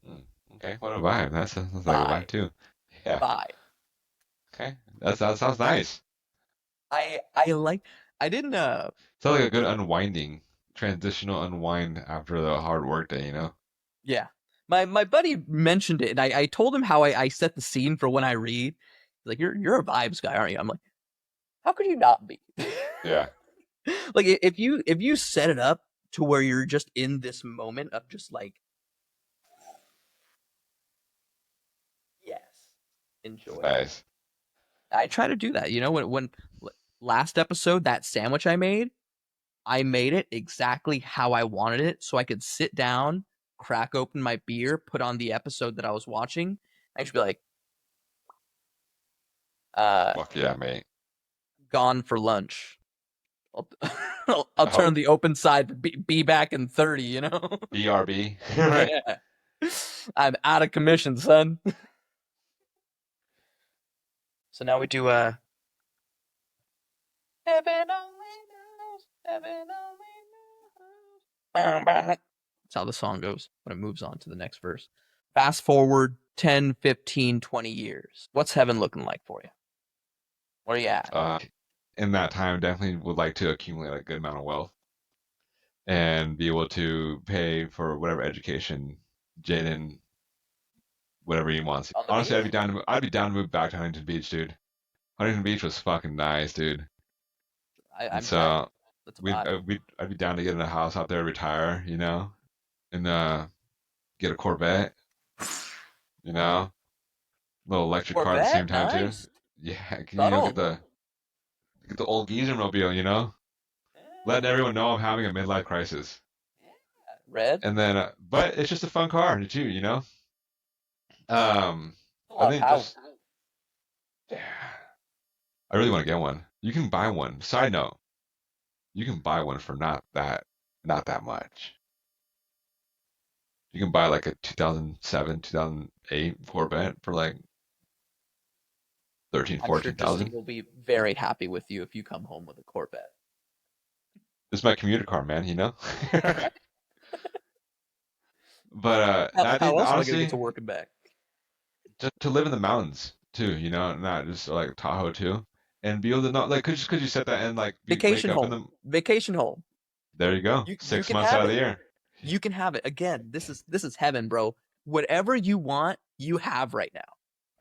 mm, okay. What a vibe. That sounds like a vibe Vibe, too. Yeah. vibe. Okay. That sounds nice. I like. I didn't. Sounds like a good unwinding, transitional unwind after the hard work day. You know. Yeah. My buddy mentioned it, and I told him how I set the scene for when I read. He's like, you're a vibes guy, aren't you? I'm like, how could you not be? Yeah. Like if you set it up to where you're just in this moment of just like, yes, enjoy it. Nice. I try to do that. When last episode, that sandwich I made it exactly how I wanted it, so I could sit down, crack open my beer, put on the episode that I was watching. I should be like, uh, Fuck yeah, mate. gone for lunch. I'll, I'll Oh, turn the open side, be back in 30, you know? BRB. Right. Yeah. I'm out of commission, son. So now we do Heaven only knows, heaven only knows. That's how the song goes when it moves on to the next verse. Fast forward 10, 15, 20 years. What's heaven looking like for you? Where are you at? Uh, in that time, definitely would like to accumulate a good amount of wealth and be able to pay for whatever education Jaden, whatever he wants. On the Honestly, beach? I'd be down to move back to Huntington Beach, dude. Huntington Beach was fucking nice, dude. And I'm down. so That's a vibe. I'd be down to get in a house out there, retire, you know, and get a Corvette, you know, little electric car at the same Corvette, time too. nice. Yeah, can you know Subtle. get the old geezer mobile, you know, letting everyone know I'm having a midlife crisis. Red. And then, but it's just a fun car too, you know. Um, A I lot of think power. just yeah, I really want to get one. You can buy one. Side note, you can buy one for not that much. You can buy like a 2007, 2008 Corvette for like 13, I'm sure 14,000. Justine will be very happy with you if you come home with a Corvette. It's my commuter car, man, you know? But I How think else am I gonna get honestly, to work and back? just to live in the mountains too, you know, not just like Tahoe too, and be able to not like could you set that and like wake Vacation up in home. the Vacation home. there you go, You six can months have out of the it. year. You can have it. Again, this is heaven, bro. Whatever you want, you have right now.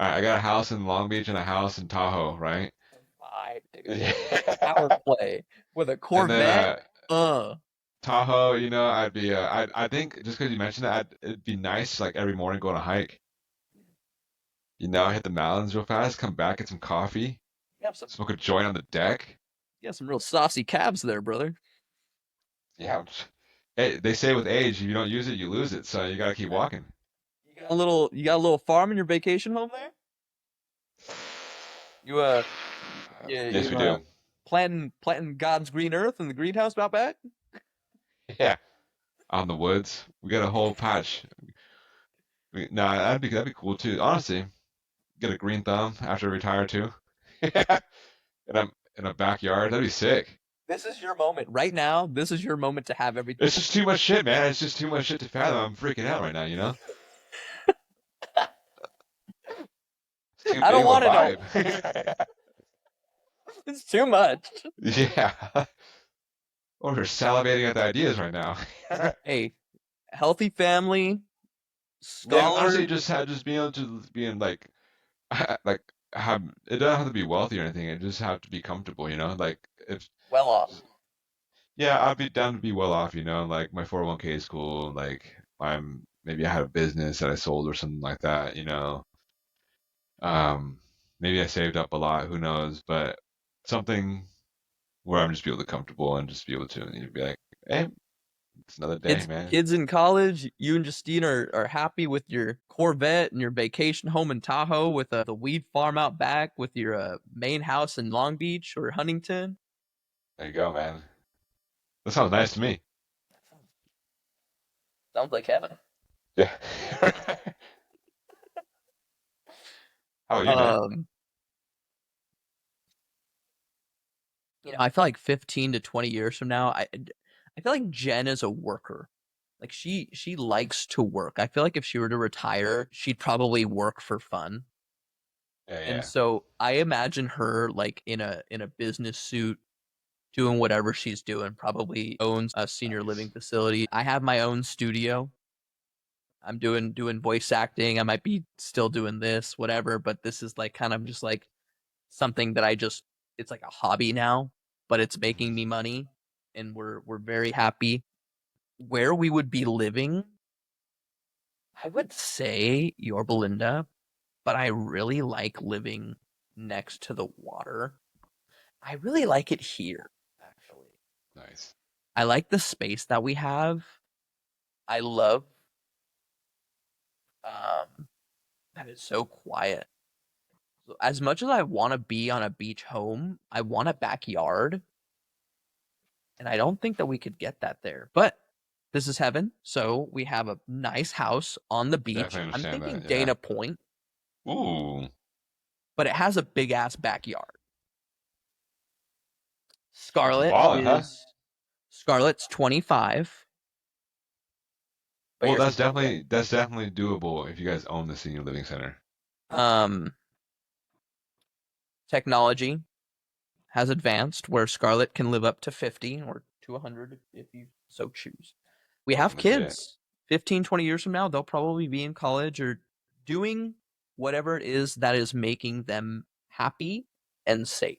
All right, I got a house in Long Beach and a house in Tahoe, right? Vibe, dude. Yeah. Power play with a And then Corvette. Uh. Tahoe, I'd be. I think just because you mentioned that, it'd be nice like every morning go on a hike. Hit the mountains real fast, come back, get some coffee, You have some, smoke a joint on the deck. you have some real saucy cabs there, brother. Yeah. Hey, they say with age, if you don't use it, you lose it. So you gotta keep walking. You got a little farm in your vacation home there. You Yes, you we do. planting God's green earth in the greenhouse out back. Yeah. On the woods, we got a whole patch. Nah, that'd be cool too. Honestly, get a green thumb after I retire too. Yeah. In a backyard, that'd be sick. This is your moment right now. This is your moment to have everything. It's just too much shit, man. It's just too much shit to fathom. I'm freaking out right now. It's too I big don't of a want it all. vibe. It's too much. Yeah. Oh, we're salivating at the ideas right now. Hey, healthy family, Yeah, honestly, scholar, just being able to be in like have it doesn't have to be wealthy or anything. It just have to be comfortable. Like if well off. yeah, I'd be down to be well off. Like my 401k is cool. Like maybe I had a business that I sold or something like that. Um, maybe I saved up a lot. Who knows? But something where I'm just be able to comfortable and just be able to be like, hey, it's another day, man. Kids in college, you and Justine are happy with your Corvette and your vacation home in Tahoe with the weed farm out back with your main house in Long Beach or Huntington. There you go, man. That sounds nice to me. Sounds like heaven. Yeah. How about you, man? Um, I feel like 15 to 20 years from now, I feel like Jen is a worker. Like she likes to work. I feel like if she were to retire, she'd probably work for fun. Yeah, And yeah. so I imagine her like in a business suit doing whatever she's doing, probably owns a senior living Nice. facility. I have my own studio. I'm doing voice acting. I might be still doing this, whatever, but this is like kind of just like something that it's like a hobby now, but it's making me money and we're very happy. Where we would be living, I would say Yorba Linda, but I really like living next to the water. I really like it here, actually. Nice. I like the space that we have. I love um, that it's so quiet. So as much as I want to be on a beach home, I want a backyard, and I don't think that we could get that there. But this is heaven, so we have a nice house on the beach. Definitely I'm understand thinking that. Yeah. Dana Point, Ooh. but it has a big ass backyard. That's Scarlett ballin', huh? is Scarlett's 25, but Well, here's the that's thing. definitely doable if you guys own the senior living center. Um, technology has advanced where Scarlett can live up to 50 or to 100 if you so choose. We Oh, have legit. kids. 15, 20 years from now, they'll probably be in college or doing whatever it is that is making them happy and safe.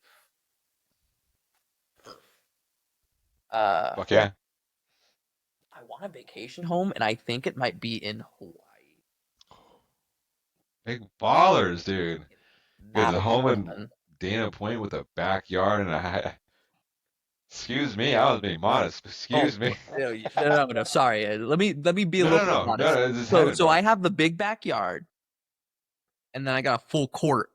Uh, Fuck yeah. I want a vacation home, and I think it might be in Hawaii. Big ballers, dude. Get That a would be home in fun. Dana Point with a backyard and a. Excuse me, I was being modest. Oh, Excuse me. no, no. Sorry. Let me be a No, no, little bit no, modest. no. This is So, heaven, so bro. I have the big backyard, and then I got a full court,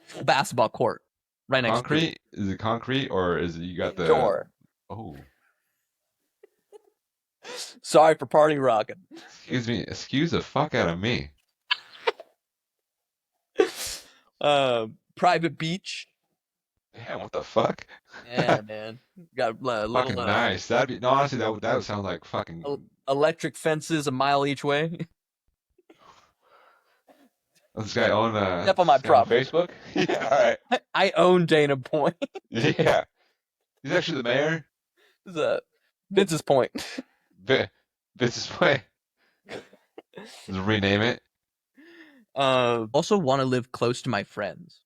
full basketball court right next to it. Concrete? Is it concrete or is it you got the? Indoor. Oh, Sorry for party rocking. excuse me. Excuse the fuck out of me. Private beach. Damn, what the fuck? Yeah, man. Got a little Fucking nice. That'd be no. Honestly, that would sound like fucking. electric fences a mile each way. This guy on Step on my this guy on property. Facebook. Yeah, all right. I own Dana Point. Yeah, he's actually the mayor. This is a Vince's Point. This is way. Just rename it. Also want to live close to my friends.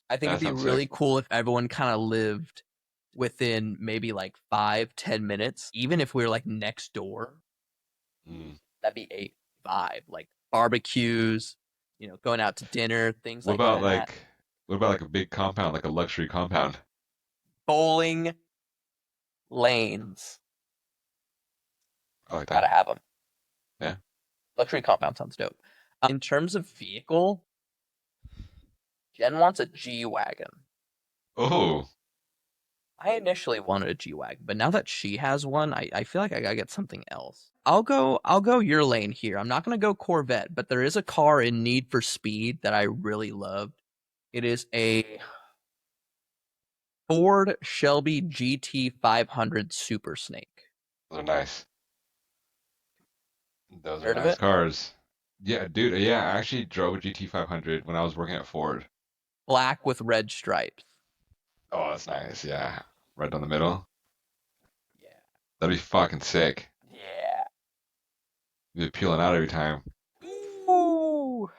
I think it'd That be sounds really sick. cool if everyone kind of lived within maybe like 5-10 minutes. Even if we were like next door, Mm. that'd be a vibe. Like barbecues, going out to dinner, things What like about that. like what about like a big compound, like a luxury compound? Bowling lanes, I like that. gotta have them. Yeah. Luxury compound sounds dope. In terms of vehicle, Jen wants a G wagon. Oh, I initially wanted a G wagon, but now that she has one, I feel like I gotta get something else. I'll go your lane here. I'm not gonna go Corvette, but there is a car in Need for Speed that I really loved. It is a Ford Shelby GT 500 Super Snake. those are nice. Those are Heard of nice it? cars. Yeah, dude. Yeah, I actually drove a GT 500 when I was working at Ford. Black with red stripes. Oh, that's nice. Yeah, right down the middle. Yeah. That'd be fucking sick. Yeah. You'd be peeling out every time. Ooh.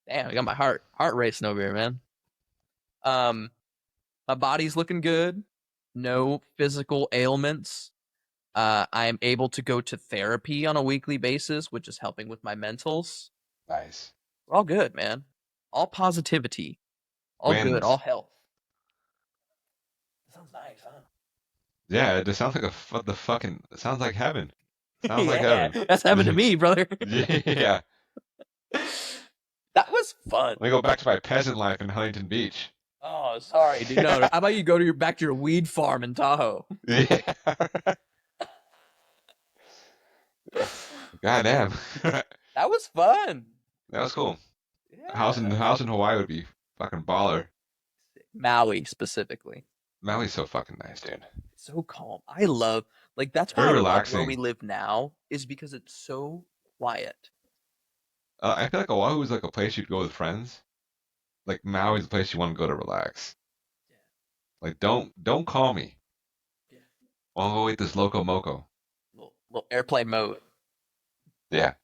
Damn, I got my heart racing over here, man. Um, my body's looking good. No physical ailments. I am able to go to therapy on a weekly basis, which is helping with my mentals. Nice. We're all good, man. All positivity. All good. All Wins. health. That sounds nice, huh? Yeah, it just sounds like the fucking. It sounds like heaven. Sounds like Yeah, heaven. that's happened to me, brother. Yeah. That was fun. Let me go back to my peasant life in Huntington Beach. Oh, sorry, dude. No, how about you go to back to your weed farm in Tahoe? Yeah. God damn. That was fun. That was cool. Yeah. House in Hawaii would be fucking baller. Maui specifically. Maui's so fucking nice, dude. So calm. I love like that's why Very I love where we relaxing. live now is because it's so quiet. I feel like Oahu is like a place you'd go with friends. Like Maui's a place you want to go to relax. Yeah. Like don't call me. Yeah. I want to go eat this loco moco. Little airplane mode. Yeah.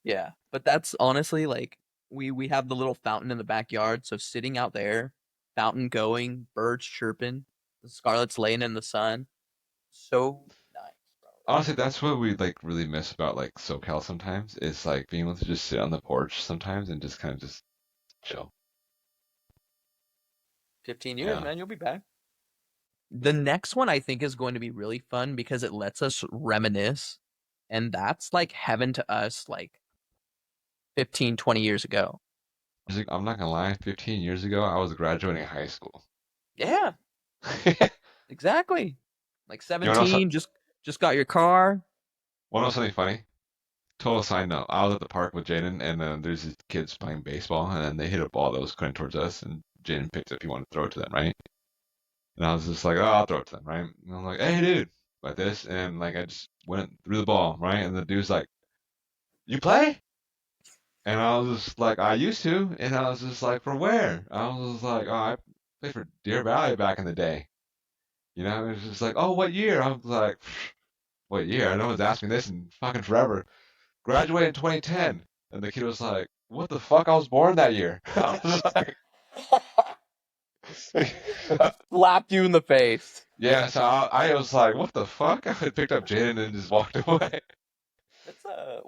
Yeah. But that's honestly like we have the little fountain in the backyard, so sitting out there, fountain going, birds chirping, the Scarlett's laying in the sun. So nice, bro. Honestly, that's what we like really miss about like SoCal sometimes is like being able to just sit on the porch sometimes and just kind of just chill. 15 You years, know? man, you'll be back. The next one I think is going to be really fun because it lets us reminisce. And that's like heaven to us like 15, 20 years ago. I'm not gonna lie, 15 years ago I was graduating high school. Yeah, You exactly. Like know, 17, just got your car. want to know something funny? Total side note. I was at the park with Jaden, and there's these kids playing baseball, and then they hit a ball that was coming towards us, and Jaden picked it up. He wanted to throw it to them, right? And I was just like, oh, I'll throw it to them, right? And I'm like, hey, dude, like this, and like I just went through the ball, right? And the dude's like, you play? And I was just like, I used to, and I was just like, for where? I was just like, oh, I played for Deer Valley back in the day. You know, it was just like, oh, what year? I was like, what year? No one's asked me this in fucking forever. Graduated in 2010. And the kid was like, what the fuck? I was born that year. I was like, Slapped you in the face. yeah, so I was like, what the fuck? I picked up Jaden and just walked away. That's a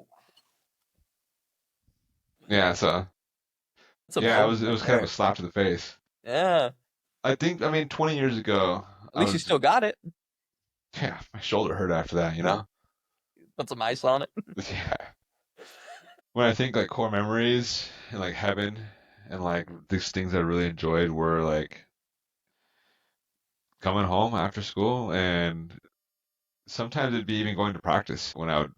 Yeah, so that's a yeah, moment it right was kind of a there. slap to the face. Yeah. I think, I mean, 20 years ago, At I least you was, still got it. yeah, my shoulder hurt after that, you know? Put some ice on it. Yeah. When I think like core memories and like heaven and like these things I really enjoyed were like coming home after school and sometimes it'd be even going to practice when I would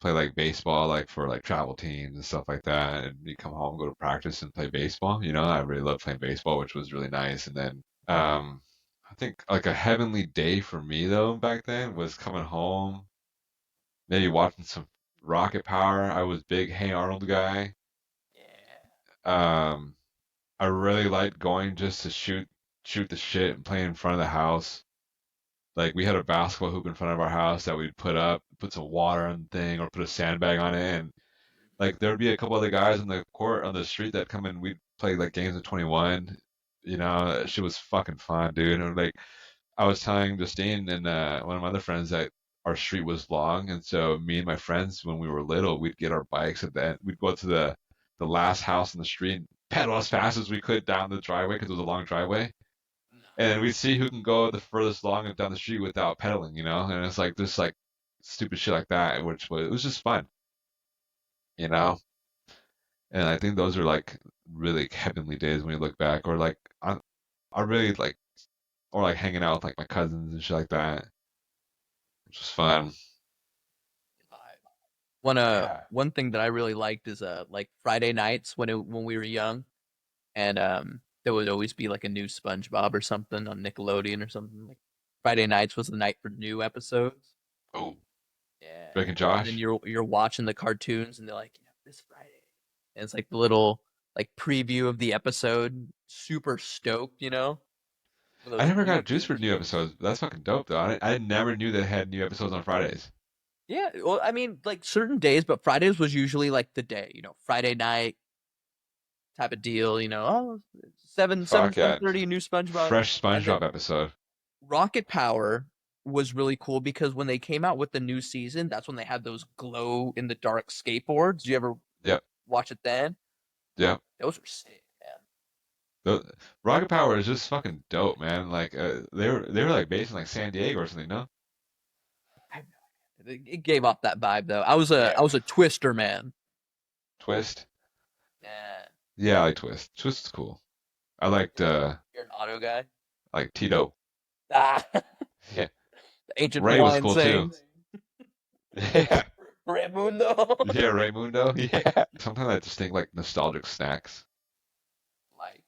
play like baseball, like for like travel teams and stuff like that. And you come home, go to practice and play baseball. You know, I really loved playing baseball, which was really nice. And then, I think like a heavenly day for me though back then was coming home, maybe watching some Rocket Power. I was big Hey Arnold guy. Yeah. Um, I really liked going just to shoot the shit and play in front of the house. Like we had a basketball hoop in front of our house that we'd put up, put some water on the thing, or put a sandbag on it, and like there'd be a couple other guys on the court on the street that come in. We'd play like games of 21, She was fucking fun, dude. And like I was telling Justine and one of my other friends that our street was long, and so me and my friends, when we were little, we'd get our bikes at the end. We'd go to the last house in the street, and pedal as fast as we could down the driveway because it was a long driveway, and we'd see who can go the furthest long down the street without pedaling. And it's like just like stupid shit like that, which was it was just fun, you know. And I think those are like really heavenly days when you look back, or like I really like, or like hanging out with like my cousins and shit like that, which was fun. Yeah. One thing that I really liked is like Friday nights when we were young, and there would always be like a new SpongeBob or something on Nickelodeon or something. Like Friday nights was the night for new episodes. Oh, Yeah. Drake and And then Josh. you're watching the cartoons and they're like, this Friday. And it's like the little like preview of the episode, super stoked. I Those never new got juice episodes for new came. episodes. That's fucking dope though. I never knew they had new episodes on Fridays. Yeah, well, I mean, like certain days, but Fridays was usually like the day, Friday night type of deal. Oh, 7 Fuck yeah. new SpongeBob. Fresh And then SpongeBob episode. Rocket Power was really cool because when they came out with the new season, that's when they had those glow in the dark skateboards. Do you ever Yep. watch it then? Yep. Those were sick, man. The Rocket Power is just fucking dope, man. Like they were like based in like San Diego or something, no? It gave off that vibe though. I was a Yeah. I was a Twister man. Twist. Yeah. Yeah, I like Twist. Twist is cool. I liked You're an auto guy. like Tito. Ah, the Yeah. ancient Ray was Hawaiian cool too. sayings. Yeah. Raimundo. Yeah, Raymundo. Yeah. Sometimes I just think like nostalgic snacks. Like,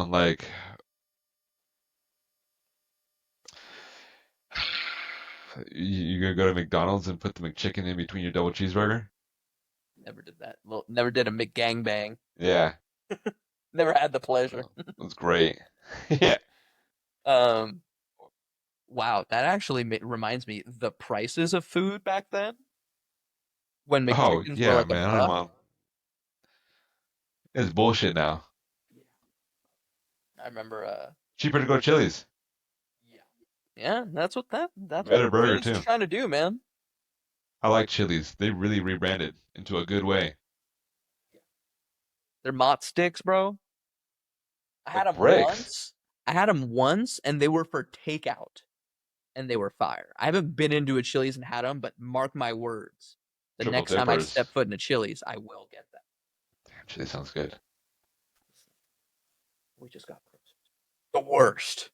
Like you gonna go to McDonald's and put the McChicken in between your double cheeseburger? never did that. Well, never did a McGangbang. Yeah, Never had the pleasure. that's great. Yeah. Um, wow, that actually reminds me the prices of food back then when Oh McChickens were yeah, like a man. I don't buck. want. It's bullshit now. I remember. Cheaper to go to Chili's. Yeah, yeah, that's what Better burger Chili's is too. trying to do, man. I like Chili's. They really rebranded into a good way. They're Mott sticks, bro. I had Like them bricks. once. I had them once, and they were for takeout, and they were fire. I haven't been into a Chili's and had them, but mark my words, the Triple next time I step dippers. foot in a Chili's, I will get that. Damn, Chili sounds good. We just got groceries. The worst.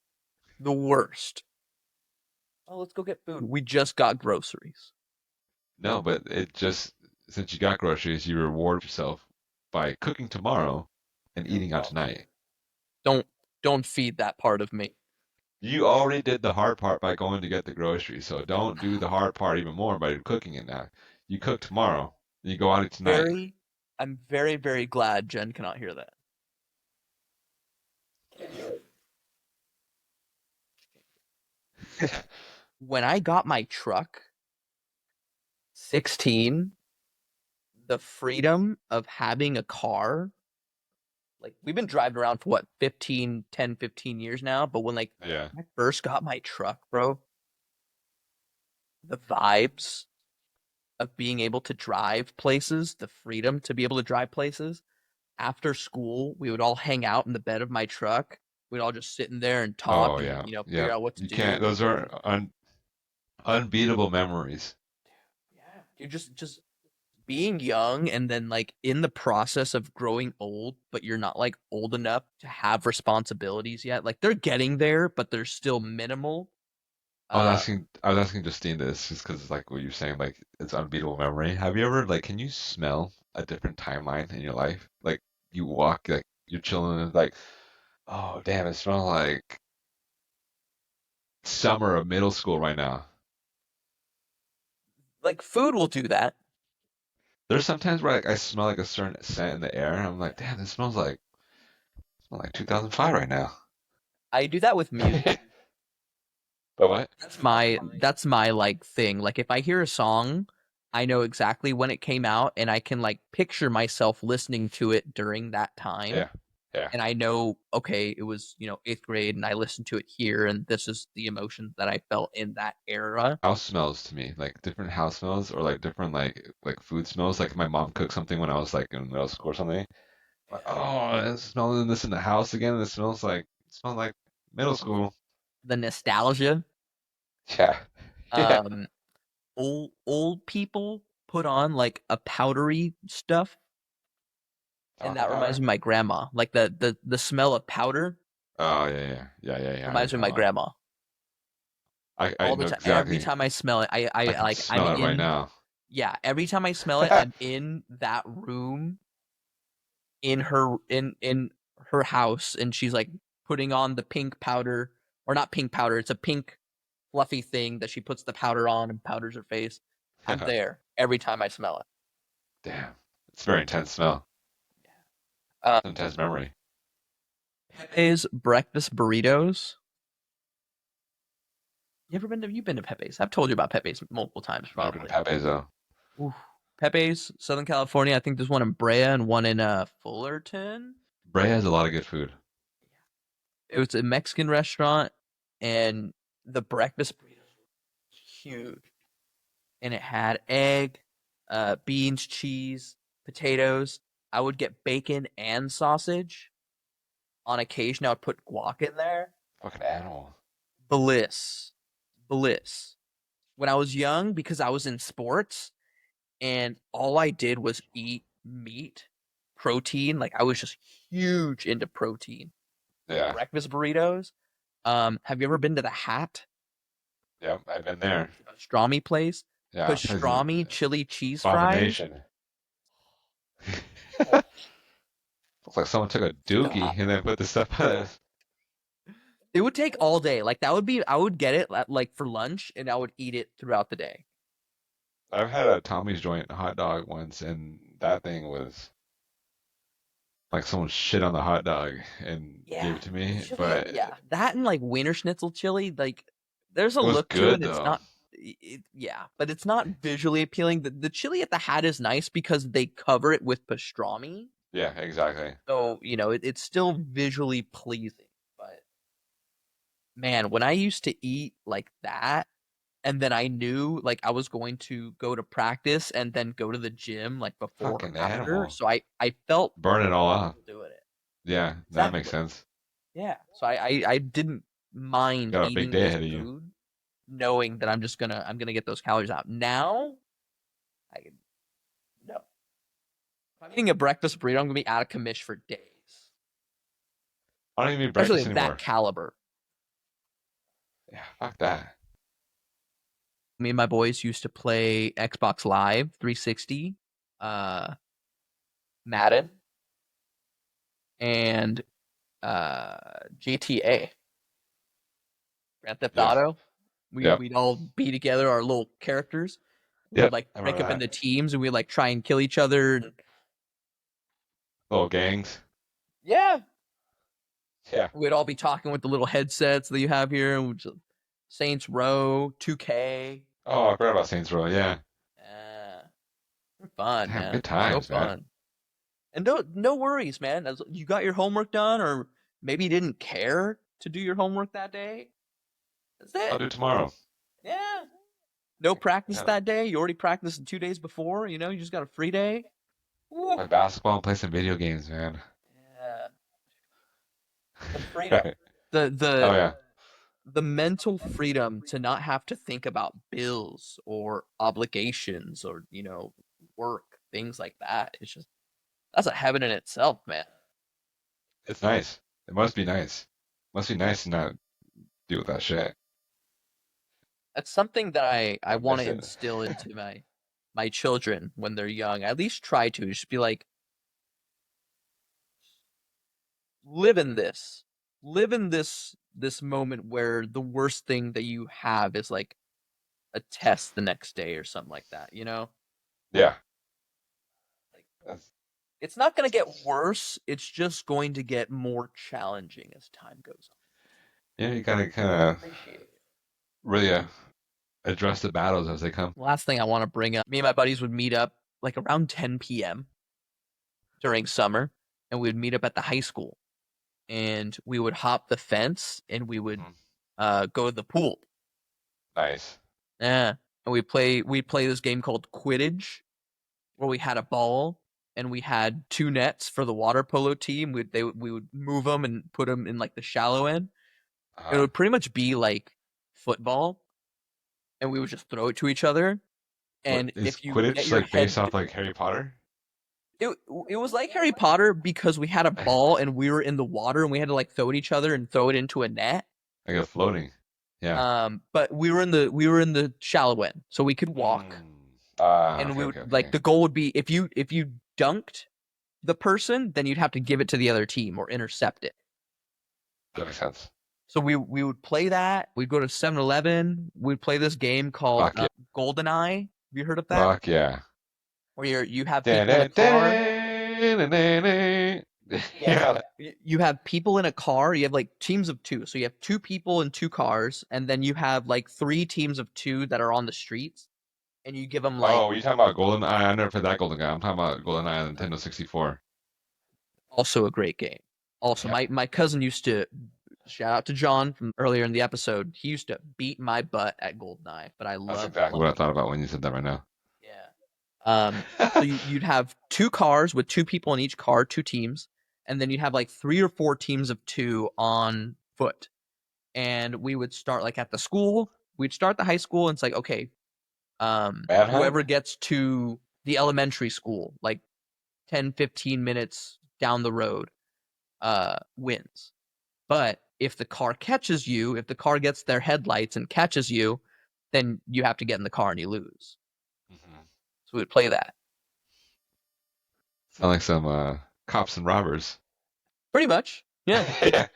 The worst. Oh, let's go get food. We just got groceries. No, but it just since you got groceries, you reward yourself by cooking tomorrow and eating out Oh, tonight. don't don't feed that part of me. You already did the hard part by going to get the groceries, so don't do the hard part even more by cooking it now. You cook tomorrow, and you go out tonight. Very, I'm very, very glad Jen cannot hear that. When I got my truck, 16, the freedom of having a car, like we've been driving around for what, 15 years now, but when like Yeah. I first got my truck, bro, the vibes of being able to drive places, the freedom to be able to drive places. After school, we would all hang out in the bed of my truck. We'd all just sit in there and talk Oh and, yeah, figure yeah. out what to You can't. do. Those are unbeatable memories. Yeah. You're just being young and then like in the process of growing old, but you're not like old enough to have responsibilities yet. Like they're getting there, but they're still minimal. Uh, I was asking Justine this just because it's like what you're saying, like it's unbeatable memory. Have you ever like, can you smell a different timeline in your life? Like you walk, like you're chilling, and it's like, oh damn, it smells like summer of middle school right now. like food will do that. There's sometimes where like I smell like a certain scent in the air, and I'm like, damn, this smells like 2005 right now. I do that with music. But what? That's my like thing. Like if I hear a song, I know exactly when it came out and I can like picture myself listening to it during that time. Yeah. Yeah. And I know, okay, it was, 8th grade and I listened to it here and this is the emotion that I felt in that era. House smells to me, like different house smells or like different like food smells. Like my mom cooked something when I was like in middle school or something. Like, oh, it's smelling this in the house again. It smells like middle school. The nostalgia. Yeah. Yeah. Um, old people put on like a powdery stuff, and Talcum that reminds powder. me of my grandma. Like the smell of powder Oh yeah. I know what you're reminds me of talking my about. grandma. I All the know time, every exactly. time I smell it, I can I'm smell it right in. now. Yeah, every time I smell it, I'm in that room in her house, and she's like putting on the pink powder, or not pink powder. It's a pink fluffy thing that she puts the powder on and powders her face. I'm there every time I smell it. Damn, it's a very intense smell. Uh, Intense memory. Pepe's breakfast burritos. You ever been to? You've been to Pepe's. I've told you about Pepe's multiple times, Never been to probably. Pepe's though. Oof. Pepe's, Southern California. I think there's one in Brea and one in Fullerton. Brea has a lot of good food. It was a Mexican restaurant, and the breakfast burritos were huge, and it had egg, beans, cheese, potatoes. I would get bacon and sausage. On occasion, I would put guac in there. Fucking animal. Bliss, bliss. When I was young, because I was in sports, and all I did was eat meat, protein. Like I was just huge into protein. Yeah. Breakfast burritos. Have you ever been to the Hat? Yeah, I've been there. Pastrami place? Yeah. It's an Pastrami chili cheese fries? abomination. Oh, Looks like someone took a dookie stop. and then put the stuff on it. It would take all day. Like that would be I would get it like for lunch and I would eat it throughout the day. I've had a Tommy's joint hot dog once, and that thing was like someone shit on the hot dog and Yeah. gave it to The me, chili, but yeah. That and like Wiener Schnitzel chili, like there's a it was look to good it. It's though. not yeah, but it's not visually appealing. The chili at the Hat is nice because they cover it with pastrami. Yeah, exactly. So, it's still visually pleasing. But man, when I used to eat like that, and then I knew like I was going to go to practice and then go to the gym like before or Fucking after. animal. So I felt Burn it all off. comfortable doing it. Yeah, that makes Exactly. sense. Yeah. So I didn't mind Got a big eating day this ahead of you. food knowing that I'm gonna get those calories out. Now I no. If I'm eating a breakfast burrito, I'm gonna be out of commission for days. I don't even eat Especially breakfast of that anymore. caliber. Yeah, fuck that. Me and my boys used to play Xbox Live 360, uh, Madden, and GTA, Grand Theft Yeah. Auto. Yep. We'd all be together, our little characters. We'd Yep. like I break remember up into that. teams and we'd like try and kill each other. Little gangs. Yeah, Yeah. we'd all be talking with the little headsets that you have here. Saints Row, 2K. Oh, I forgot about Saints Row. Yeah. Fun, Damn, man. good So times, man. fun. And no worries, man. As you got your homework done, or maybe you didn't care to do your homework that day. That's I'll it. do it tomorrow. Yeah. No practice Yeah. that day. You already practiced 2 days before. You just got a free day. Woo. Play basketball and play some video games, man. Yeah. The freedom. The Oh the yeah. the mental freedom to not have to think about bills or obligations or work things like that. It's just that's a heaven in itself, man. It's nice. It must be nice. Must be nice to not deal with that shit. That's something that I I want to miss it. instill into my children when they're young. I at least try to just be like, live in this, live in this moment where the worst thing that you have is like a test the next day or something like that. Yeah. Like That's, it's not going to get worse. It's just going to get more challenging as time goes yeah, you gotta kind on. of Appreciate it. really address the battles as they come. Last thing I want to bring up, me and my buddies would meet up like around 10 p.m. during summer, and we would meet up at the high school. and we would hop the fence, and we would go to the pool. Nice. Yeah, and we'd play this game called Quidditch, where we had a ball and we had two nets for the water polo team. We would move them and put them in like the shallow end. It would pretty much be like football, and we would just throw it to each other. What And is if you get Quidditch your like based head, off like Harry Potter? it was like Harry Potter because we had a ball and we were in the water and we had to like throw it at each other and throw it into a net. Like a floating. Yeah. But we were in the shallow end, so we could walk. And Okay, we would okay, like okay. the goal would be if you dunked the person, then you'd have to give it to the other team or intercept it. That makes sense. So we would play that. We'd go to 7-Eleven. We'd play this game called Fuck yeah. GoldenEye. Have you heard of that? Fuck yeah. Where you have people in a car. Yeah. You have people in a car. You have like teams of two. So you have two people in two cars, and then you have like three teams of two that are on the streets, and you give them like. Oh, you talking about GoldenEye? I never played that GoldenEye. I'm talking about GoldenEye on Nintendo 64. Also a great game. Also, Yeah. my cousin used to, shout out to John from earlier in the episode, he used to beat my butt at GoldenEye, but I That's love exactly what I thought about when you said that right now. Yeah. So you'd have two cars with two people in each car, two teams, and then you'd have like 3 or 4 teams of 2 on foot. And we would start like at the school. We'd start the high school, and it's like, okay, Manhunt? whoever gets to the elementary school, like 10, 15 minutes down the road, wins. But if the car catches you, if the car gets their headlights and catches you, then you have to get in the car and you lose. So we would play that. Sound like some cops and robbers. Pretty much. Yeah. Yeah.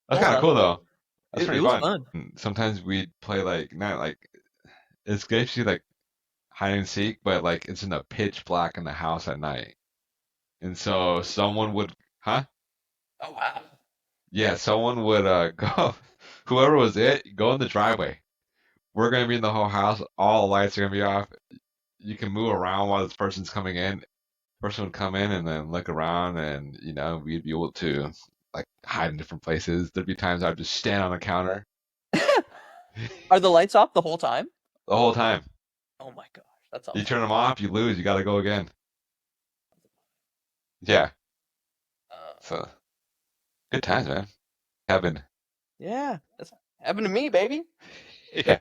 That's kind of cool though. That's It pretty was fun. fun. Sometimes we'd play like not like it's basically like hide and seek, but like it's in the pitch black in the house at night. And so someone would huh? Oh, wow. Yeah, someone would go whoever was it, go in the driveway. We're gonna be in the whole house, all the lights are gonna be off. You can move around while this person's coming in. Person would come in and then look around and we'd be able to like hide in different places. There'd be times I'd just stand on the counter Are the lights off the whole time? the whole time. Oh my gosh, that's You awesome. turn them off, you lose, you gotta go again. Yeah. So good times, man. Heaven. Yeah, that's heaven to me, baby. Yeah.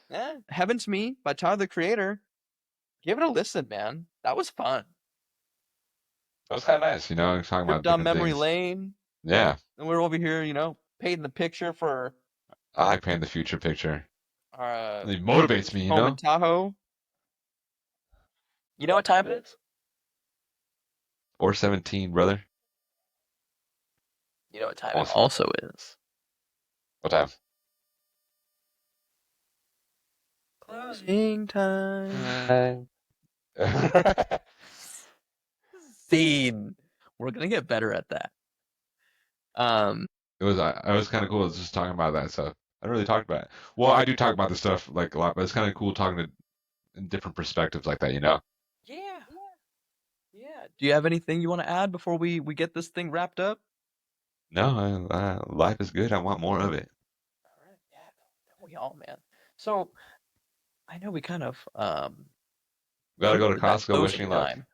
Yeah, Heaven to Me by Tyler the Creator. Give it a listen, man. That was fun. That was kind of nice, talking about Trip down different memory things. lane, Yeah. and we're over here, painting the picture for I like painting the future picture. our It motivates me, home in Tahoe. You know what time it is? 4:17, brother. You know what time it Awesome. also is? What time? Closing time. Scene. We're gonna get better at that. It was kind of cool just talking about that stuff. I don't really talk about it. Well, I do talk about this stuff like a lot, but it's kind of cool talking in different perspectives like that, Yeah. Yeah. Do you have anything you want to add before we get this thing wrapped up? No, life is good. I want more of it. All right. Yeah. We all, man. So I know we kind of Gotta go to did that Costco. Wish me closing luck. time.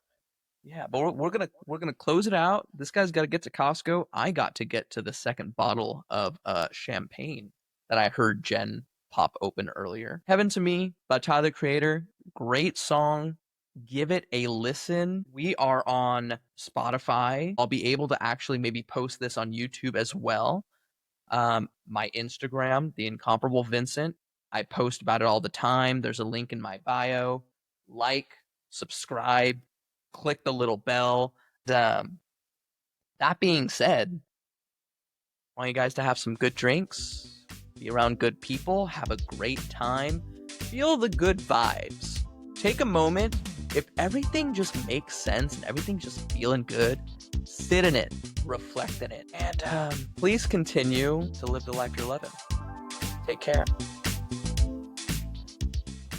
Yeah, but we're gonna close it out. This guy's got to get to Costco. I got to get to the second bottle of champagne that I heard Jen pop open earlier. Heaven to Me by Tyler the Creator. Great song. Give it a listen. We are on Spotify. I'll be able to actually maybe post this on YouTube as well. My Instagram, the incomparable Vincent. I post about it all the time. There's a link in my bio. Like, subscribe, click the little bell. That being said, I want you guys to have some good drinks, be around good people, have a great time, feel the good vibes. Take a moment. If everything just makes sense and everything's just feeling good, sit in it, reflect in it, and please continue to live the life you're loving. Take care.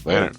Later.